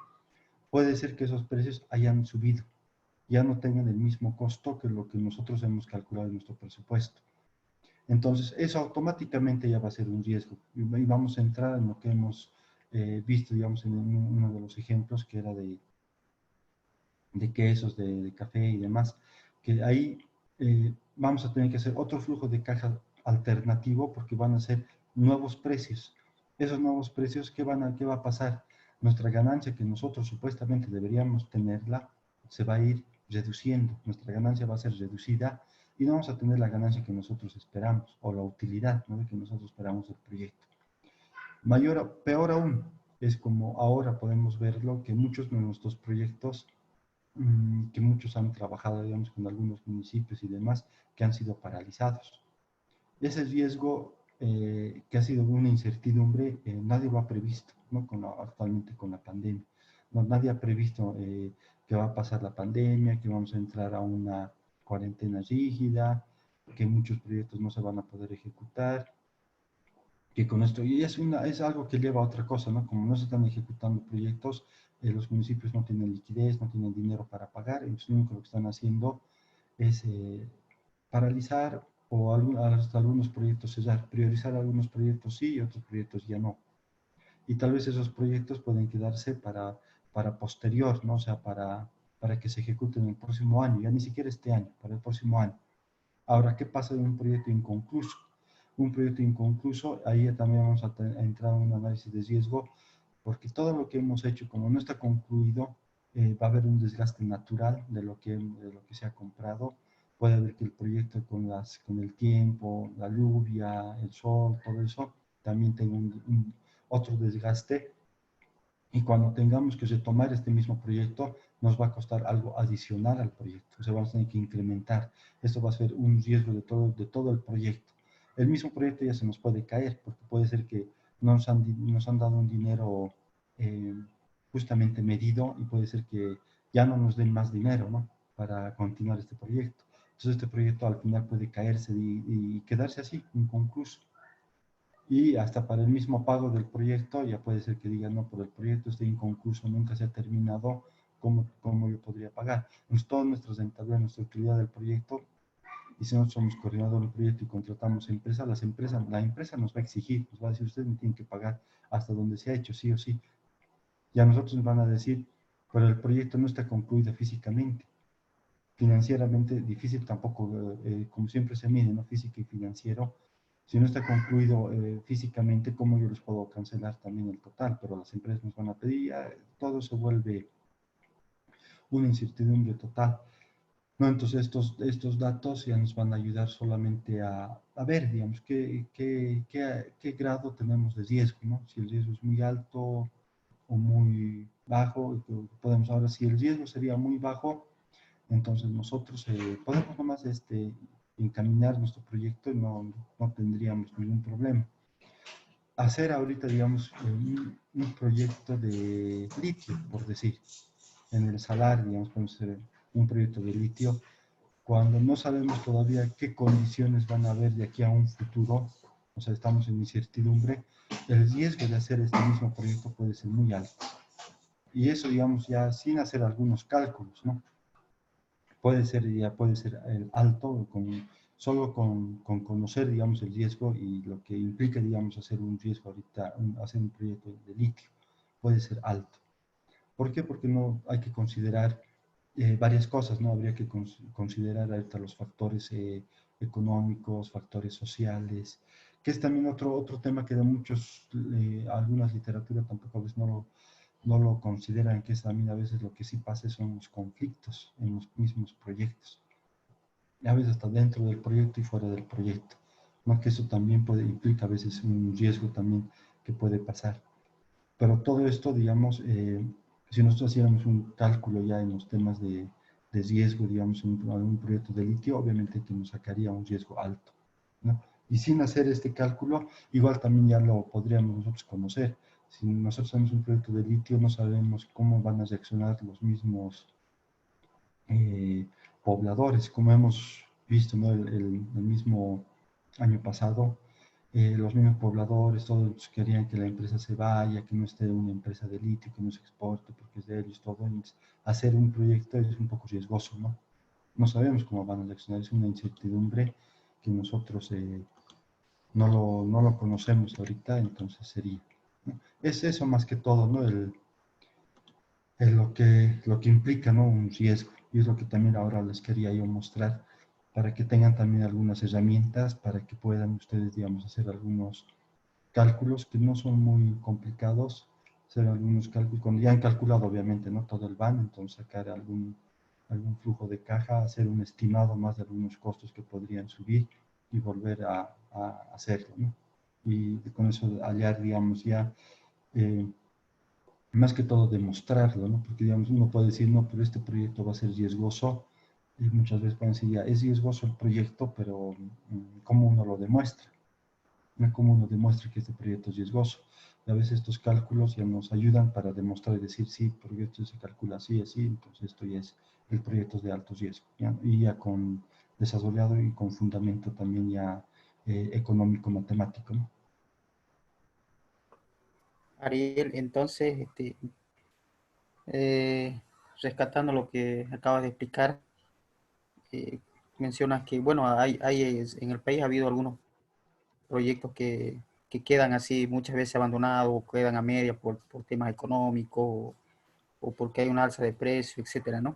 puede ser que esos precios hayan subido, ya no tengan el mismo costo que lo que nosotros hemos calculado en nuestro presupuesto. Entonces, eso automáticamente ya va a ser un riesgo. Y vamos a entrar en lo que hemos visto, digamos, en uno de los ejemplos, que era de quesos, de café y demás, que ahí vamos a tener que hacer otro flujo de caja alternativo porque van a ser nuevos precios. Esos nuevos precios, ¿qué va a pasar? Nuestra ganancia que nosotros supuestamente deberíamos tenerla, se va a ir reduciendo. Nuestra ganancia va a ser reducida y no vamos a tener la ganancia que nosotros esperamos o la utilidad, ¿no?, que nosotros esperamos del proyecto. Peor aún, es como ahora podemos verlo, que muchos de nuestros proyectos que muchos han trabajado, digamos, con algunos municipios y demás, que han sido paralizados. Ese riesgo que ha sido una incertidumbre, nadie lo ha previsto, ¿no? Actualmente con la pandemia. No, nadie ha previsto que va a pasar la pandemia, que vamos a entrar a una cuarentena rígida, que muchos proyectos no se van a poder ejecutar, que con esto, y es algo que lleva a otra cosa, ¿no? Como no se están ejecutando proyectos, los municipios no tienen liquidez, no tienen dinero para pagar, entonces lo único que están haciendo es paralizar o hasta algunos proyectos cesar, priorizar algunos proyectos sí y otros proyectos ya no. Y tal vez esos proyectos pueden quedarse para posterior, ¿no? O sea, para que se ejecuten el próximo año, ya ni siquiera este año, para el próximo año. Ahora, ¿qué pasa de un proyecto inconcluso? Un proyecto inconcluso, ahí también vamos a entrar en un análisis de riesgo, porque todo lo que hemos hecho, como no está concluido, va a haber un desgaste natural de lo que se ha comprado. Puede haber que el proyecto con el tiempo, la lluvia, el sol, todo eso, también tenga otro desgaste. Y cuando tengamos que retomar este mismo proyecto, nos va a costar algo adicional al proyecto. O sea, vamos a tener que incrementar. Esto va a ser un riesgo de todo el proyecto. El mismo proyecto ya se nos puede caer, porque puede ser que nos han dado un dinero justamente medido y puede ser que ya no nos den más dinero, ¿no?, para continuar este proyecto. Entonces este proyecto al final puede caerse y quedarse así, inconcluso. Y hasta para el mismo pago del proyecto, ya puede ser que digan, no, por el proyecto está inconcluso, nunca se ha terminado, ¿cómo yo podría pagar? Entonces, todas nuestras rentabilidades, nuestra utilidad del proyecto, y si nosotros somos coordinador del proyecto y contratamos empresas, la empresa nos va a exigir, nos va a decir, ustedes me tienen que pagar hasta donde se ha hecho, sí o sí. Y a nosotros nos van a decir, pero el proyecto no está concluido físicamente. Financieramente difícil tampoco, como siempre se mide, ¿no?, físico y financiero. Si no está concluido físicamente, ¿cómo yo les puedo cancelar también el total? Pero las empresas nos van a pedir, todo se vuelve una incertidumbre total, ¿no? Entonces estos datos ya nos van a ayudar solamente a ver, digamos, qué grado tenemos de riesgo, ¿no? Si el riesgo es muy alto o muy bajo, podemos ahora, si el riesgo sería muy bajo, entonces nosotros podemos nomás encaminar nuestro proyecto y no tendríamos ningún problema. Hacer ahorita, digamos, un proyecto de litio, por decir, en el salar, digamos, podemos hacer un proyecto de litio. cuando no sabemos todavía qué condiciones van a haber de aquí a un futuro, o sea, estamos en incertidumbre, el riesgo de hacer este mismo proyecto puede ser muy alto. Y eso, digamos, ya sin hacer algunos cálculos, ¿no? Puede ser el alto, solo con conocer, digamos, el riesgo y lo que implica, digamos, hacer un riesgo ahorita, hacer un proyecto de litio, puede ser alto. ¿Por qué? Porque no hay que considerar varias cosas, ¿no? Habría que considerar ahorita los factores económicos, factores sociales, que es también otro tema que de algunas literaturas tampoco a veces no lo consideran, que es también a veces lo que sí pasa son los conflictos en los mismos proyectos. A veces hasta dentro del proyecto y fuera del proyecto, ¿no? Que eso también implica a veces un riesgo también que puede pasar. Pero todo esto, digamos, si nosotros hiciéramos un cálculo ya en los temas de riesgo, digamos, en algún proyecto de litio, obviamente que nos sacaría un riesgo alto, ¿no? Y sin hacer este cálculo, igual también ya lo podríamos nosotros conocer. Si nosotros tenemos un proyecto de litio, no sabemos cómo van a reaccionar los mismos pobladores, como hemos visto, ¿no? El mismo año pasado, los mismos pobladores, todos querían que la empresa se vaya, que no esté una empresa de litio, que no se exporte porque es de ellos, todo. Entonces, hacer un proyecto es un poco riesgoso, ¿no? No sabemos cómo van a reaccionar, es una incertidumbre que nosotros no lo conocemos ahorita, entonces sería, ¿no? Es eso más que todo, ¿no? Lo que implica, ¿no? Un riesgo. Y es lo que también ahora les quería yo mostrar, para que tengan también algunas herramientas, para que puedan ustedes, digamos, hacer algunos cálculos que no son muy complicados, hacer algunos cálculos, cuando ya han calculado obviamente, ¿no? Todo el van, entonces sacar algún flujo de caja, hacer un estimado más de algunos costos que podrían subir y volver a hacerlo, ¿no? Y con eso hallar, digamos, ya más que todo demostrarlo, ¿no? Porque, digamos, uno puede decir, no, pero este proyecto va a ser riesgoso, y muchas veces pueden decir, ya, es riesgoso el proyecto, pero ¿cómo uno lo demuestra? ¿No? ¿Cómo uno demuestra que este proyecto es riesgoso? Y a veces estos cálculos ya nos ayudan para demostrar y decir, sí, el proyecto se calcula así, así, entonces esto ya es el proyecto de alto riesgo, ¿ya? Y ya con desarrollado y con fundamento también ya económico-matemático, ¿no? Ariel, entonces, eh, rescatando lo que acabas de explicar, eh, mencionas que, bueno, en el país ha habido algunos proyectos que quedan así muchas veces abandonados o quedan a media por temas económicos o porque hay una alza de precio, etcétera, ¿no?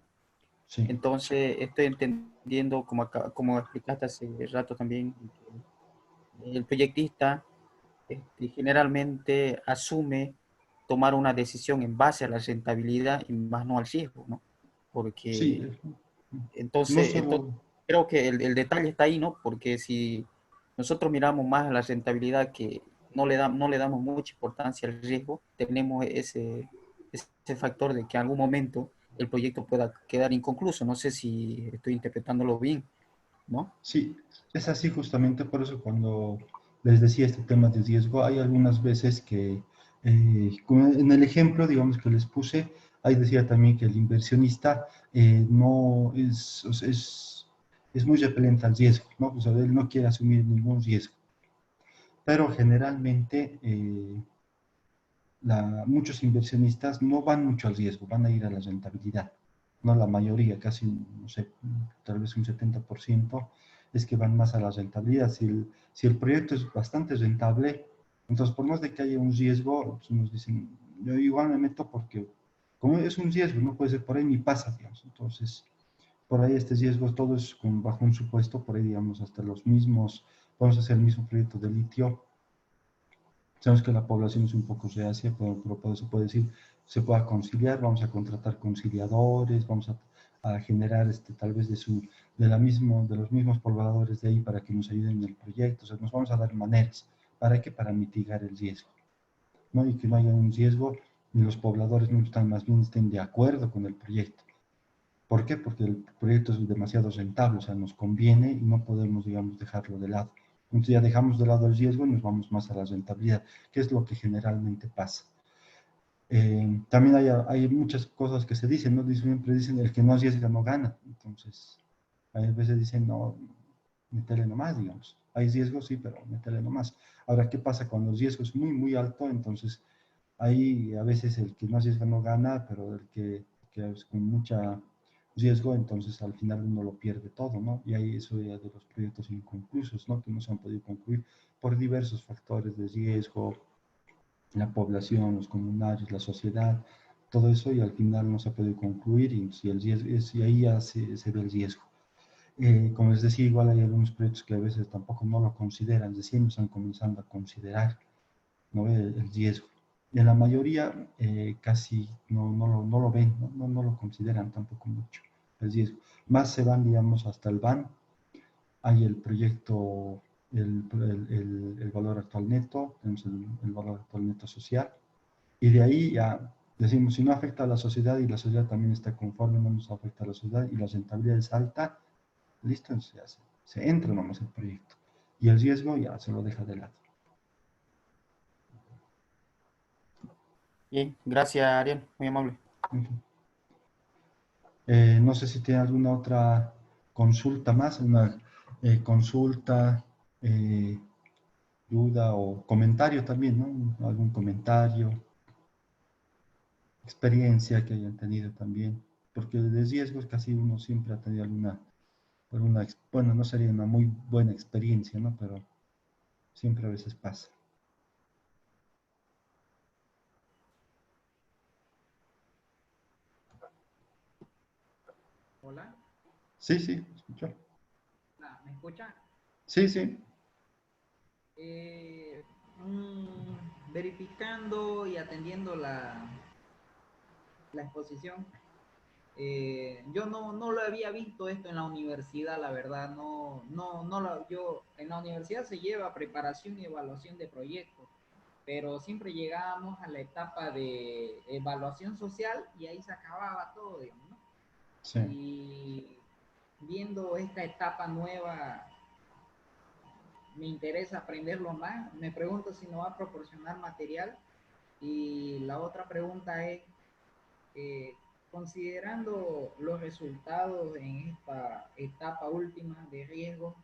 Sí, Entonces, estoy entendiendo, como explicaste hace rato también, el proyectista generalmente asume tomar una decisión en base a la rentabilidad y más no al riesgo, ¿no? sí, Porque no entonces solo, creo que el detalle está ahí, ¿no? Porque si nosotros miramos más a la rentabilidad que no le damos mucha importancia al riesgo, tenemos ese factor de que en algún momento el proyecto pueda quedar inconcluso. No sé si estoy interpretándolo bien, ¿no? sí, es así justamente por eso cuando les decía este tema de riesgo, hay algunas veces que, como en el ejemplo, digamos, que les puse, ahí decía también que el inversionista no es, o sea, es muy repelente al riesgo, ¿no? O sea, él no quiere asumir ningún riesgo, pero generalmente muchos inversionistas no van mucho al riesgo, van a ir a la rentabilidad. No la mayoría, casi, no sé, tal vez un 70% es que van más a la rentabilidad. Si el proyecto es bastante rentable, entonces por más de que haya un riesgo, pues nos dicen, yo igual me meto porque como es un riesgo, no puede ser por ahí ni pasa, digamos. Entonces, por ahí este riesgo todo es bajo un supuesto, por ahí digamos hasta los mismos, vamos a hacer el mismo proyecto de litio. Sabemos que la población es un poco reacia, pero por eso puede decir, se pueda conciliar, vamos a contratar conciliadores, vamos a generar tal vez de los mismos pobladores de ahí para que nos ayuden en el proyecto, o sea, nos vamos a dar maneras, ¿para qué? Para mitigar el riesgo, ¿no? Y que no haya un riesgo, ni los pobladores no están, más bien estén de acuerdo con el proyecto. ¿Por qué? Porque el proyecto es demasiado rentable, o sea, nos conviene y no podemos, digamos, dejarlo de lado. Entonces ya dejamos de lado el riesgo y nos vamos más a la rentabilidad, que es lo que generalmente pasa. También hay muchas cosas que se dicen, ¿no? Siempre dicen, el que no arriesga no gana. Entonces, A veces dicen, no, métele nomás, digamos. Hay riesgos, sí, pero métele nomás. Ahora, ¿qué pasa cuando el riesgo es muy, muy alto? Entonces, ahí a veces el que no arriesga no gana, pero el que es con mucha riesgo, entonces al final uno lo pierde todo, ¿no? Y ahí eso ya de los proyectos inconclusos, ¿no? Que no se han podido concluir por diversos factores de riesgo, la población, los comunarios, la sociedad, todo eso, y al final no se ha podido concluir, y, si el riesgo, y ahí ya se ve el riesgo. Como les decía, igual hay algunos proyectos que a veces tampoco no lo consideran, recién están comenzando a considerar, ¿no? El riesgo. Y en la mayoría casi no lo ven, no lo consideran tampoco mucho el riesgo. Más se van, digamos, hasta el BAN. Hay el proyecto, el valor actual neto, tenemos el valor actual neto social. Y de ahí ya decimos, si no afecta a la sociedad y la sociedad también está conforme, no nos afecta a la sociedad y la rentabilidad es alta, listo, entonces se entra nomás el proyecto. Y el riesgo ya se lo deja de lado. Bien, gracias, Ariel, muy amable. No sé si tiene alguna otra consulta más, una consulta, duda o comentario también, ¿no? Algún comentario, experiencia que hayan tenido también, porque de riesgos casi uno siempre ha tenido bueno, no sería una muy buena experiencia, ¿no? Pero siempre a veces pasa. Hola, Sí, sí, escucho. ¿me escuchan? Sí, sí. Eh, Verificando y atendiendo la exposición, yo no lo había visto esto en la universidad, la verdad, yo en la universidad se lleva preparación y evaluación de proyectos, pero siempre llegábamos a la etapa de evaluación social y ahí se acababa todo, digamos, ¿no? Sí. Y viendo esta etapa nueva, me interesa aprenderlo más. Me pregunto si no va a proporcionar material. Y la otra pregunta es, eh, considerando los resultados en esta etapa última de riesgo,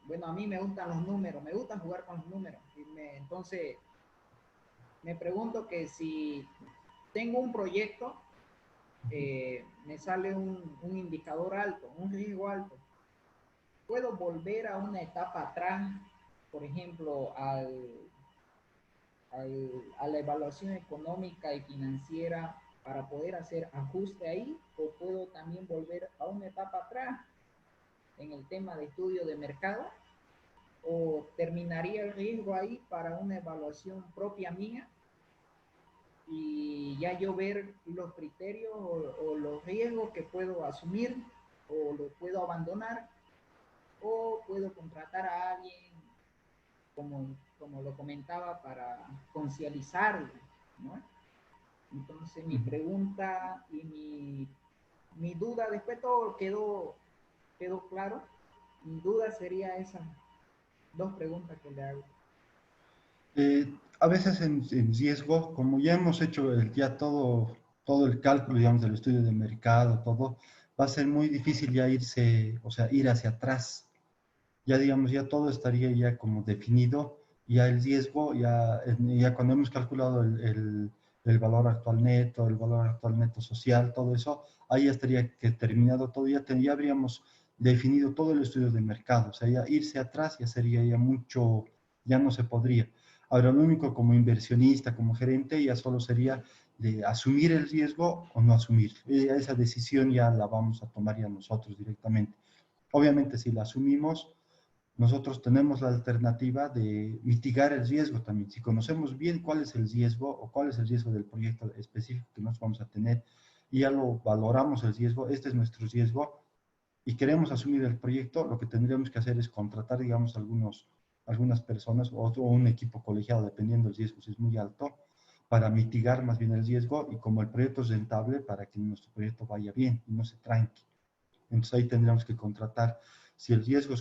bueno, a mí me gustan los números, me gusta jugar con los números. Entonces, me pregunto que si tengo un proyecto, me sale un indicador alto, un riesgo alto, ¿puedo volver a una etapa atrás, por ejemplo, a la evaluación económica y financiera para poder hacer ajuste ahí, o puedo también volver a una etapa atrás en el tema de estudio de mercado, o terminaría el riesgo ahí para una evaluación propia mía y ya yo ver los criterios o los riesgos que puedo asumir o lo puedo abandonar, o puedo contratar a alguien como lo comentaba, para concientizarlo, ¿no? Entonces mi pregunta y mi duda, después todo quedó claro, mi duda sería esas dos preguntas que le hago. A veces en riesgo, como ya hemos hecho ya todo el cálculo, digamos, del estudio de mercado, todo, va a ser muy difícil ya irse, o sea, ir hacia atrás. Ya, digamos, ya todo estaría ya como definido, ya el riesgo, ya cuando hemos calculado el valor actual neto, el valor actual neto social, todo eso, ahí ya estaría que terminado todo, ya habríamos definido todo el estudio de mercado, o sea, ya irse atrás ya sería ya mucho, ya no se podría. Ahora, lo único como inversionista, como gerente, ya solo sería de asumir el riesgo o no asumir. Esa decisión ya la vamos a tomar ya nosotros directamente. Obviamente, si la asumimos, nosotros tenemos la alternativa de mitigar el riesgo también. Si conocemos bien cuál es el riesgo o cuál es el riesgo del proyecto específico que nos vamos a tener y ya lo valoramos el riesgo, este es nuestro riesgo y queremos asumir el proyecto, lo que tendríamos que hacer es contratar, digamos, algunas personas o un equipo colegiado, dependiendo del riesgo, si es muy alto, para mitigar más bien el riesgo y como el proyecto es rentable, para que nuestro proyecto vaya bien y no se tranque. Entonces ahí tendríamos que contratar. Si el riesgo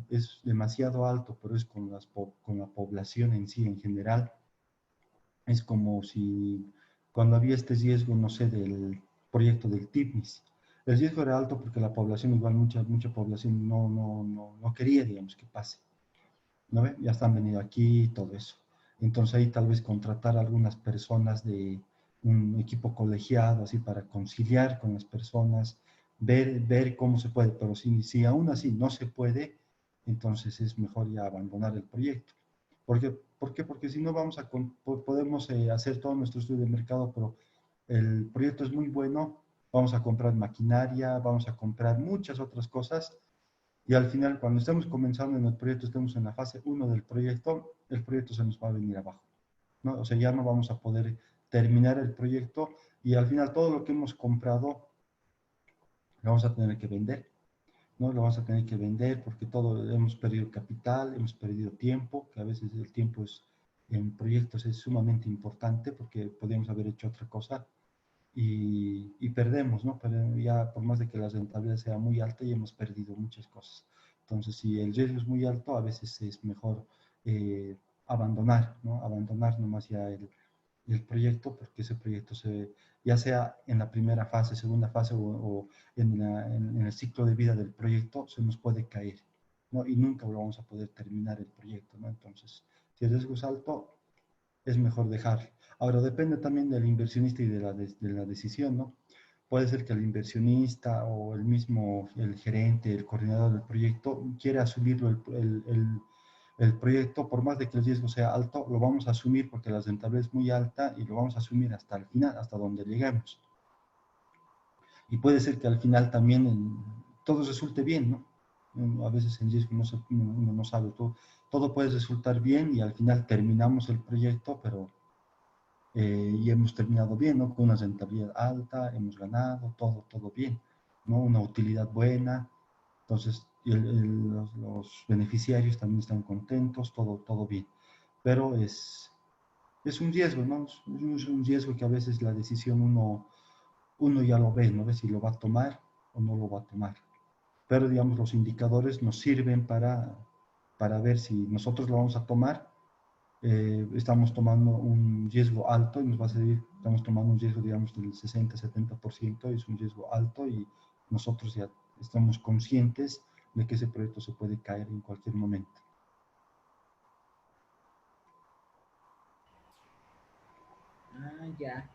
es demasiado alto, pero es con la población en sí, en general, es como si cuando había este riesgo, no sé, del proyecto del TIPMIS, El riesgo era alto porque la población, igual mucha población no quería, digamos, que pase. ¿No ve? Ya están venido aquí y todo eso. Entonces ahí tal vez contratar a algunas personas de un equipo colegiado, así para conciliar con las personas, ver cómo se puede, pero si aún así no se puede, entonces es mejor ya abandonar el proyecto. ¿Por qué? Porque si no podemos hacer todo nuestro estudio de mercado, pero el proyecto es muy bueno, vamos a comprar maquinaria, vamos a comprar muchas otras cosas, y al final, cuando estemos comenzando en el proyecto, estemos en la fase 1 del proyecto, el proyecto se nos va a venir abajo, ¿no? O sea, ya no vamos a poder terminar el proyecto y al final todo lo que hemos comprado lo vamos a tener que vender, ¿no? Lo vamos a tener que vender porque todo hemos perdido capital, hemos perdido tiempo, que a veces el tiempo en proyectos es sumamente importante porque podríamos haber hecho otra cosa y perdemos, ¿no? Pero ya por más de que la rentabilidad sea muy alta, ya hemos perdido muchas cosas. Entonces, si el riesgo es muy alto, a veces es mejor abandonar, ¿no? Abandonar nomás ya el proyecto, porque ese proyecto ya sea en la primera fase, segunda fase o en el ciclo de vida del proyecto, se nos puede caer, ¿no? Y nunca lo vamos a poder terminar el proyecto, ¿no? Entonces, si el riesgo es alto, es mejor dejarlo. Ahora, depende también del inversionista y de la decisión, ¿no? Puede ser que el inversionista o el gerente, el coordinador del proyecto, quiera asumirlo el proyecto, por más de que el riesgo sea alto, lo vamos a asumir porque la rentabilidad es muy alta y lo vamos a asumir hasta el final, hasta donde lleguemos. Y puede ser que al final también todo resulte bien, ¿no? A veces en riesgo uno no sabe, todo puede resultar bien y al final terminamos el proyecto, pero y hemos terminado bien, ¿no? Con una rentabilidad alta, hemos ganado, todo bien, ¿no? Una utilidad buena, entonces los beneficiarios también están contentos, todo bien. Pero es un riesgo, ¿no? Es un riesgo que a veces la decisión uno ya lo ve, ¿no? Ve si lo va a tomar o no lo va a tomar. Pero, digamos, los indicadores nos sirven para ver si nosotros lo vamos a tomar, estamos tomando un riesgo alto y nos va a servir, estamos tomando un riesgo, digamos, del 60-70%, es un riesgo alto y nosotros ya estamos conscientes de que ese proyecto se puede caer en cualquier momento. Ah, ya.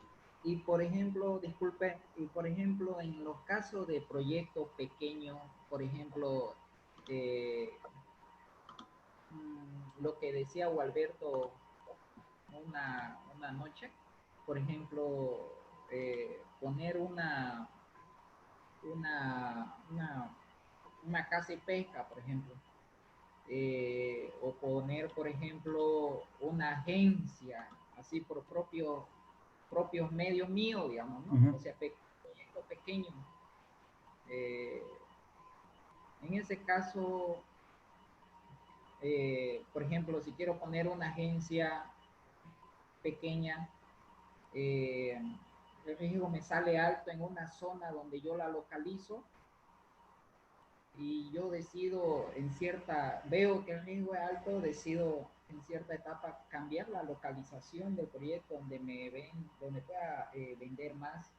Y por ejemplo, disculpe, y por ejemplo, en los casos de proyectos pequeños, por ejemplo, eh, lo que decía Gualberto una noche, por ejemplo, poner una, una, una casa y pesca, por ejemplo, o poner, por ejemplo, una agencia, así por propios medios míos, digamos, ¿no? O sea, proyectos pequeños. Eh, en ese caso, por ejemplo, si quiero poner una agencia pequeña, el riesgo me sale alto en una zona donde yo la localizo y yo decido veo que el riesgo es alto, decido en cierta etapa cambiar la localización del proyecto donde pueda vender más.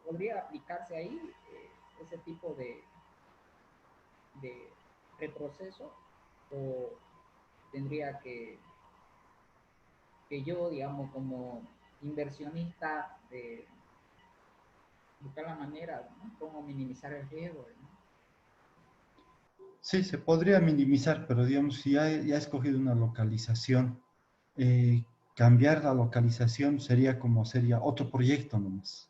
¿Podría aplicarse ahí ese tipo de retroceso o tendría que yo, digamos, como inversionista, buscar la manera, ¿no? Cómo minimizar el riesgo, ¿no? Sí, se podría minimizar, pero digamos, si ya he escogido una localización, cambiar la localización sería otro proyecto nomás,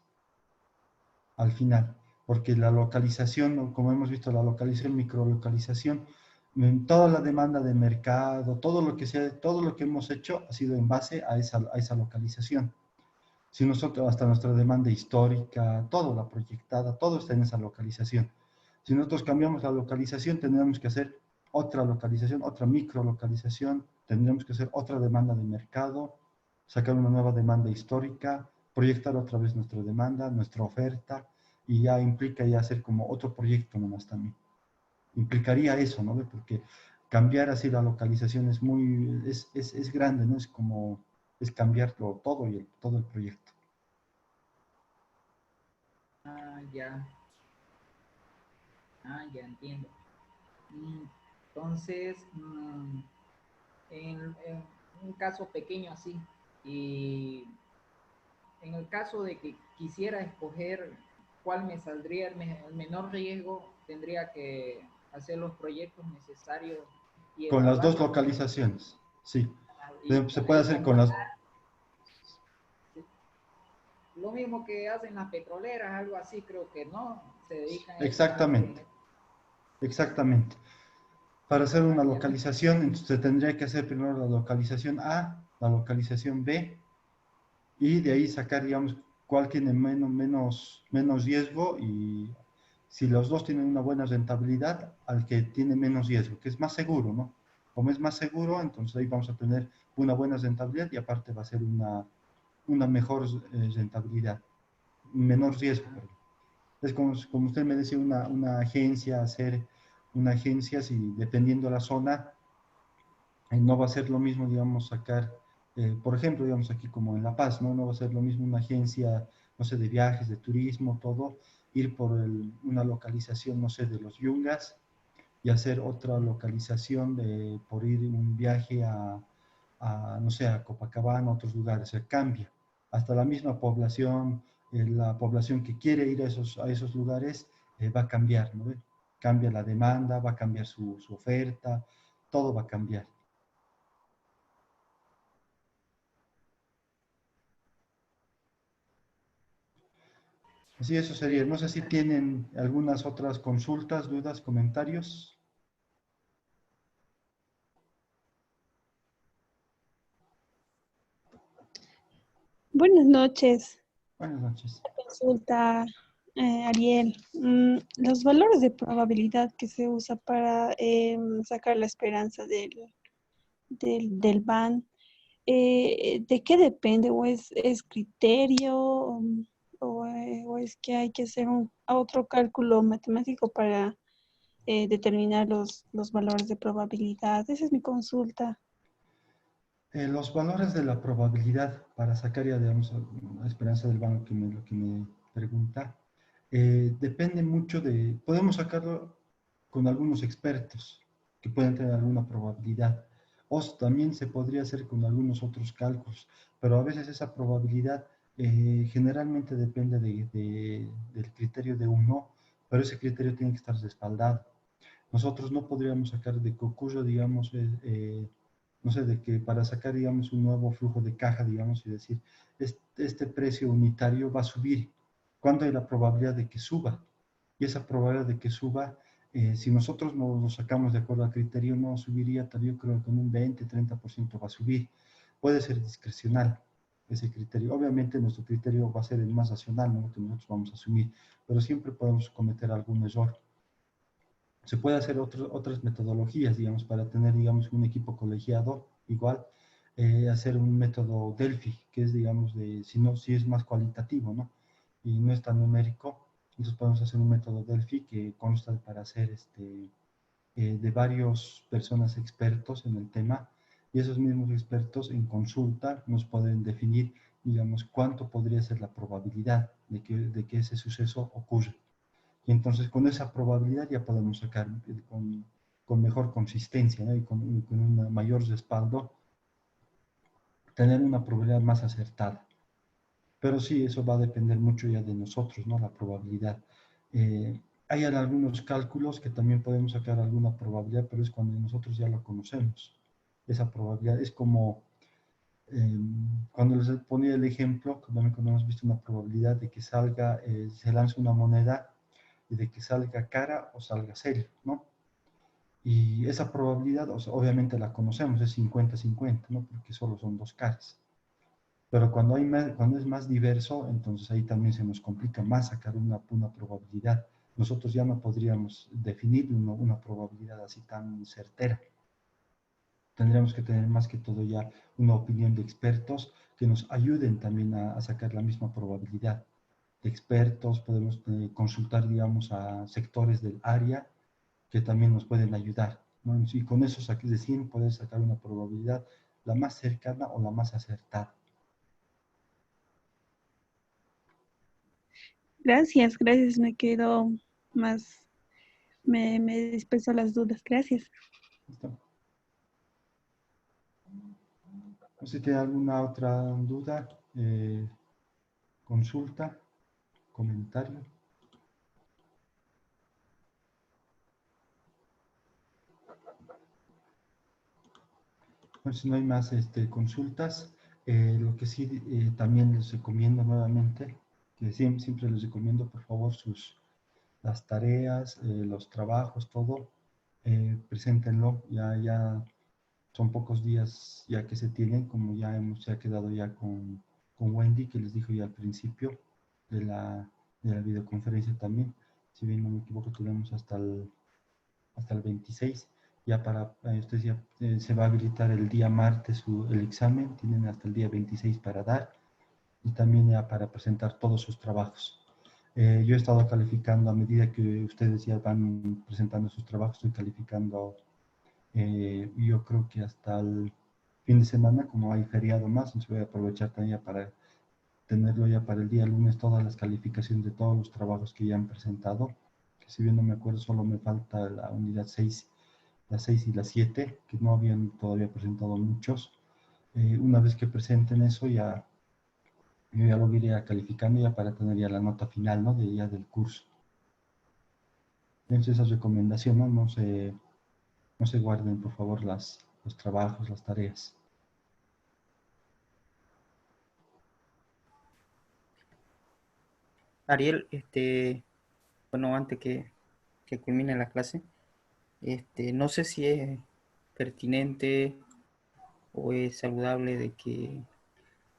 al final, porque la localización, como hemos visto, la localización, microlocalización, toda la demanda de mercado, todo lo que hemos hecho ha sido en base a esa localización. Si nosotros, hasta nuestra demanda histórica, todo la proyectada, todo está en esa localización. Si nosotros cambiamos la localización, tendríamos que hacer otra localización, otra microlocalización, tendríamos que hacer otra demanda de mercado, sacar una nueva demanda histórica, proyectar otra vez nuestra demanda, nuestra oferta, y ya implica ya hacer como otro proyecto nomás también. Implicaría eso, ¿no? Porque cambiar así la localización es grande, ¿no? Es cambiarlo todo todo el proyecto. Ya. Ya entiendo. Entonces, en un caso pequeño así, y en el caso de que quisiera escoger cuál me saldría el menor riesgo, tendría que hacer los proyectos necesarios y Con las dos evaluarlos. localizaciones, sí. Y, Se puede hacer con las... lo mismo que hacen las petroleras, algo así, creo que no, se dedican a Exactamente, exactamente. Para hacer una ya. localización, entonces se tendría que hacer primero la localización A, la localización B, y de ahí sacar, digamos, cuál tiene menos riesgo, y si los dos tienen una buena rentabilidad, al que tiene menos riesgo, que es más seguro, ¿no? Como es más seguro, entonces ahí vamos a tener una buena rentabilidad y aparte va a ser una mejor rentabilidad, menor riesgo, perdón. Es como usted me decía, una agencia, hacer una agencia, si dependiendo de la zona, no va a ser lo mismo, digamos, sacar, por ejemplo, digamos aquí como en La Paz, ¿no? No va a ser lo mismo una agencia, no sé, de viajes, de turismo, todo, ir por una localización, no sé, de los Yungas y hacer otra localización por ir un viaje no sé, a Copacabana, a otros lugares, o sea, cambia. Hasta la misma población, la población que quiere ir a esos lugares va a cambiar, ¿no? Cambia la demanda, va a cambiar su oferta, todo va a cambiar. Así, eso sería. No sé si tienen algunas otras consultas, dudas, comentarios. Buenas noches. Buenas noches. Consulta, Ariel. Los valores de probabilidad que se usa para sacar la esperanza del BAN, ¿de qué depende? ¿O es criterio? ¿O es que hay que hacer otro cálculo matemático para determinar los valores de probabilidad? Esa es mi consulta. Los valores de la probabilidad para sacar ya, digamos, la esperanza del banco, lo que me pregunta, depende mucho podemos sacarlo con algunos expertos que pueden tener alguna probabilidad, o también se podría hacer con algunos otros cálculos, pero a veces esa probabilidad generalmente depende del criterio de uno, pero ese criterio tiene que estar respaldado. Nosotros no podríamos sacar de que ocurra, digamos, no sé, de que para sacar, digamos, un nuevo flujo de caja, digamos, y decir, este precio unitario va a subir. ¿Cuándo hay la probabilidad de que suba? Y esa probabilidad de que suba, si nosotros no lo sacamos de acuerdo al criterio, no subiría, yo creo que con un 20-30% va a subir. Puede ser discrecional ese criterio. Obviamente nuestro criterio va a ser el más racional, ¿no? Que nosotros vamos a asumir, pero siempre podemos cometer algún error. Se puede hacer otras metodologías, digamos, para tener, digamos, un equipo colegiado, igual, hacer un método Delphi, que es, digamos, si es más cualitativo, ¿no? Y no es tan numérico, entonces podemos hacer un método Delphi que consta para hacer de varias personas expertos en el tema, y esos mismos expertos en consulta nos pueden definir, digamos, cuánto podría ser la probabilidad de que ese suceso ocurra. Y entonces con esa probabilidad ya podemos sacar con mejor consistencia, ¿no? Y con un mayor respaldo, tener una probabilidad más acertada. Pero sí, eso va a depender mucho ya de nosotros, ¿no? La probabilidad. Hay algunos cálculos que también podemos sacar alguna probabilidad, pero es cuando nosotros ya lo conocemos. Esa probabilidad es como cuando les ponía el ejemplo, cuando hemos visto una probabilidad de que se lance una moneda y de que salga cara o salga serio, ¿no? Y esa probabilidad, o sea, obviamente la conocemos, es 50-50, ¿no? Porque solo son dos caras. Pero cuando es más diverso, entonces ahí también se nos complica más sacar una probabilidad. Nosotros ya no podríamos definir una probabilidad así tan certera. Tendríamos que tener más que todo ya una opinión de expertos que nos ayuden también a sacar la misma probabilidad. De expertos, podemos consultar, digamos, a sectores del área que también nos pueden ayudar, ¿no? Y con eso de 100 poder sacar una probabilidad la más cercana o la más acertada. Gracias, gracias. Me quedo más, me dispersó las dudas. Gracias. ¿Listo? No sé si tiene alguna otra duda, consulta, comentario. Bueno, si no hay más consultas, lo que sí también les recomiendo nuevamente, que siempre les recomiendo por favor las tareas, los trabajos, todo, preséntenlo, ya son pocos días ya que se tienen, como se ha quedado ya con Wendy, que les dijo ya al principio de la videoconferencia también, si bien no me equivoco, tuvimos hasta el 26, ya ustedes ya se va a habilitar el día martes el examen, tienen hasta el día 26 para dar, y también ya para presentar todos sus trabajos. Yo he estado calificando a medida que ustedes ya van presentando sus trabajos, estoy calificando, yo creo que hasta el fin de semana, como hay feriado más, entonces voy a aprovechar también para tenerlo ya para el día lunes, todas las calificaciones de todos los trabajos que ya han presentado, que si bien no me acuerdo, solo me falta la unidad 6, la 6 y la 7, que no habían todavía presentado muchos. Una vez que presenten eso, yo ya lo iré calificando ya para tener ya la nota final, ¿no? Del curso. Entonces, esa recomendación, ¿no? No se guarden, por favor, los trabajos, las tareas. Ariel, bueno, antes que culmine la clase, no sé si es pertinente o es saludable de que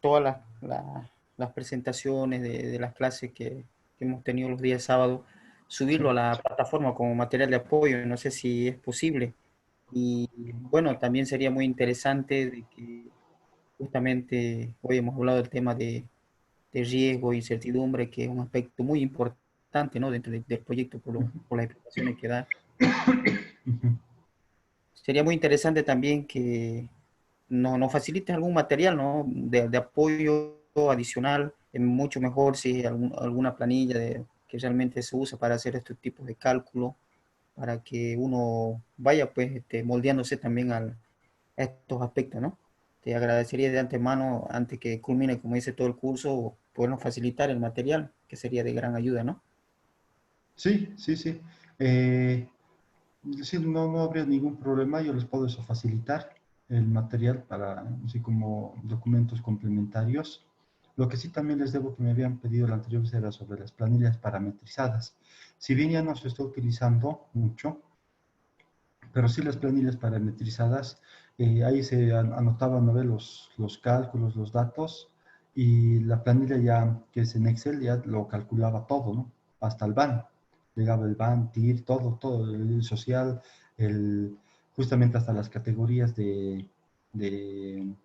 todas las presentaciones de las clases que hemos tenido los días sábados, subirlo a Sí. la plataforma como material de apoyo. No sé si es posible. Y bueno, también sería muy interesante de que justamente hoy hemos hablado del tema de riesgo e incertidumbre, que es un aspecto muy importante, ¿no? Dentro del proyecto por las explicaciones que da. Ujú. Sería muy interesante también que nos facilite algún material, ¿no? De apoyo adicional. Es mucho mejor si alguna planilla que realmente se usa para hacer estos tipos de cálculos, para que uno vaya pues moldeándose también a estos aspectos, ¿no? Te agradecería de antemano, antes que culmine, como dice todo el curso, podernos facilitar el material, que sería de gran ayuda, ¿no? Sí, sí, sí. Sí, no habría ningún problema, yo les puedo eso facilitar el material para, así como documentos complementarios. Lo que sí también les debo, que me habían pedido la anterior vez, era sobre las planillas parametrizadas. Si bien ya no se está utilizando mucho, pero sí las planillas parametrizadas, ahí se anotaban, ¿no ve? los cálculos, los datos, y la planilla ya, que es en Excel, ya lo calculaba todo, ¿no? Hasta el BAN. Llegaba el BAN, TIR, todo, el social, justamente hasta las categorías de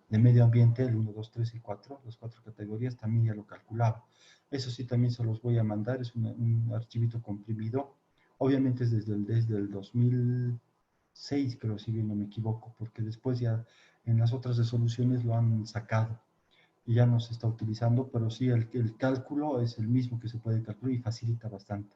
medio ambiente, el 1, 2, 3 y 4, las 4 categorías, también ya lo calculaba. Eso sí, también se los voy a mandar, es un archivito comprimido. Obviamente es desde el 2006, creo, si bien no me equivoco, porque después ya en las otras resoluciones lo han sacado y ya no se está utilizando, pero sí el cálculo es el mismo que se puede calcular y facilita bastante.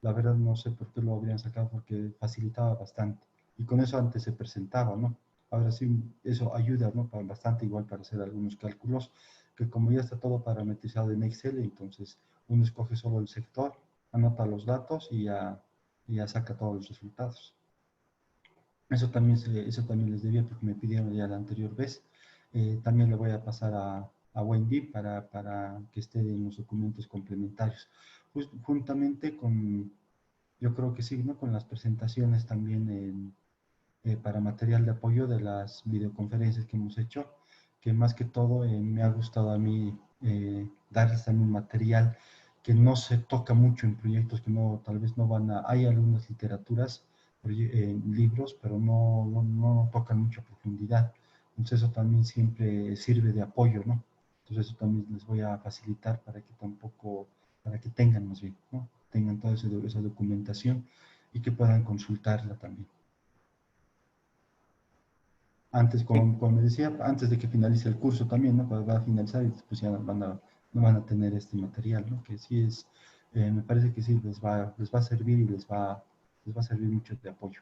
La verdad no sé por qué lo habrían sacado, porque facilitaba bastante. Y con eso antes se presentaba, ¿no? Ahora sí, eso ayuda, ¿no? Bastante igual para hacer algunos cálculos, que como ya está todo parametrizado en Excel, entonces uno escoge solo el sector, anota los datos y ya saca todos los resultados. Eso también les debía, porque me pidieron ya la anterior vez. También le voy a pasar a Wendy para que esté en los documentos complementarios. Juntamente con, yo creo que sí, ¿no? Con las presentaciones también para material de apoyo de las videoconferencias que hemos hecho, que más que todo me ha gustado a mí darles también material que no se toca mucho en proyectos, que tal vez no hay algunas literaturas, libros, pero no tocan mucha profundidad. Entonces eso también siempre sirve de apoyo, ¿no? Entonces eso también les voy a facilitar para que tengan más bien, ¿no? Tengan toda esa documentación y que puedan consultarla también. Antes, como me decía, antes de que finalice el curso también, ¿no? Va a finalizar y después ya no van a tener este material, ¿no? Que sí me parece que sí les va a servir y les va a servir mucho de apoyo.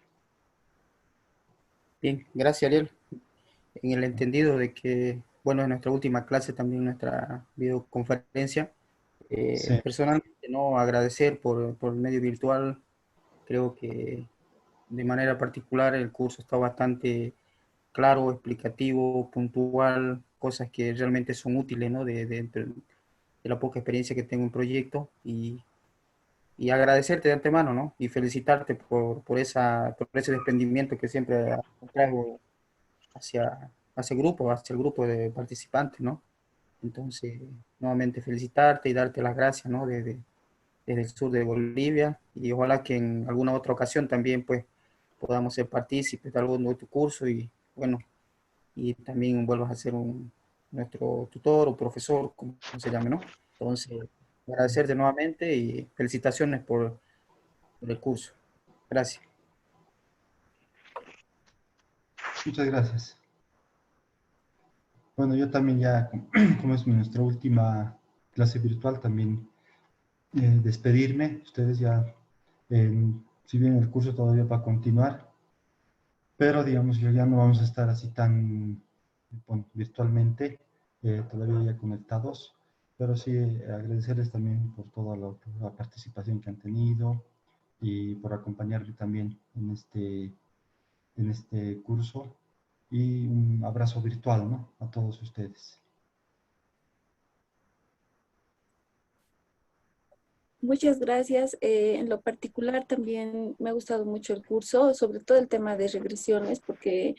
Bien, gracias, Ariel. En el entendido de que, bueno, en nuestra última clase, también nuestra videoconferencia, Sí, personalmente, ¿no? Agradecer por el medio virtual. Creo que de manera particular el curso está bastante claro, explicativo, puntual, cosas que realmente son útiles, ¿no? De la poca experiencia que tengo en proyecto y agradecerte de antemano, ¿no? Y felicitarte por ese desprendimiento que siempre has mostrado hacia el grupo de participantes, ¿no? Entonces, nuevamente felicitarte y darte las gracias, ¿no? Desde el sur de Bolivia y ojalá que en alguna otra ocasión también, pues, podamos ser partícipes de algún de tu curso y, bueno, y también vuelvas a ser nuestro tutor o profesor, como se llame, ¿no? Entonces, agradecerte nuevamente y felicitaciones por el curso. Gracias. muchas gracias. Bueno, yo también ya, como es nuestra última clase virtual, también despedirme. Ustedes ya, si bien el curso todavía va a continuar, pero digamos, yo ya no vamos a estar así tan virtualmente, todavía ya conectados, pero sí agradecerles también por toda la participación que han tenido y por acompañarme también en este curso y un abrazo virtual, ¿no? A todos ustedes. Muchas gracias. En lo particular también me ha gustado mucho el curso, sobre todo el tema de regresiones, porque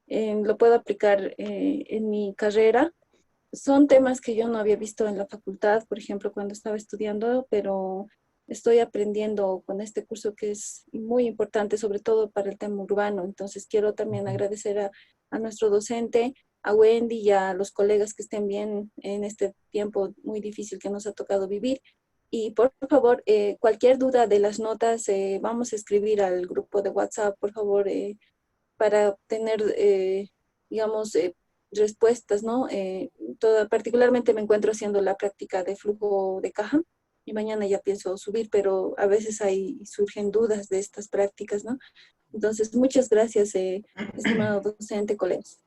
lo puedo aplicar en mi carrera. Son temas que yo no había visto en la facultad, por ejemplo, cuando estaba estudiando, pero estoy aprendiendo con este curso que es muy importante, sobre todo para el tema urbano. Entonces, quiero también agradecer a nuestro docente, a Wendy y a los colegas que estén bien en este tiempo muy difícil que nos ha tocado vivir. Y por favor, cualquier duda de las notas, vamos a escribir al grupo de WhatsApp, por favor, para tener, digamos, respuestas, ¿no? Particularmente me encuentro haciendo la práctica de flujo de caja y mañana ya pienso subir, pero a veces surgen dudas de estas prácticas, ¿no? Entonces, muchas gracias, estimado docente, colegas.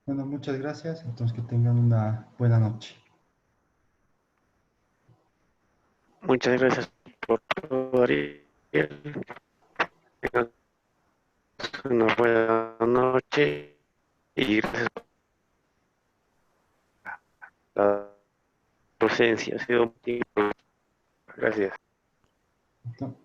Bueno, muchas gracias. Entonces, que tengan una buena noche. Muchas gracias por todo, Ariel. Tengan una buena noche y gracias por la docencia. Ha sido un tiempo. Gracias. Entonces,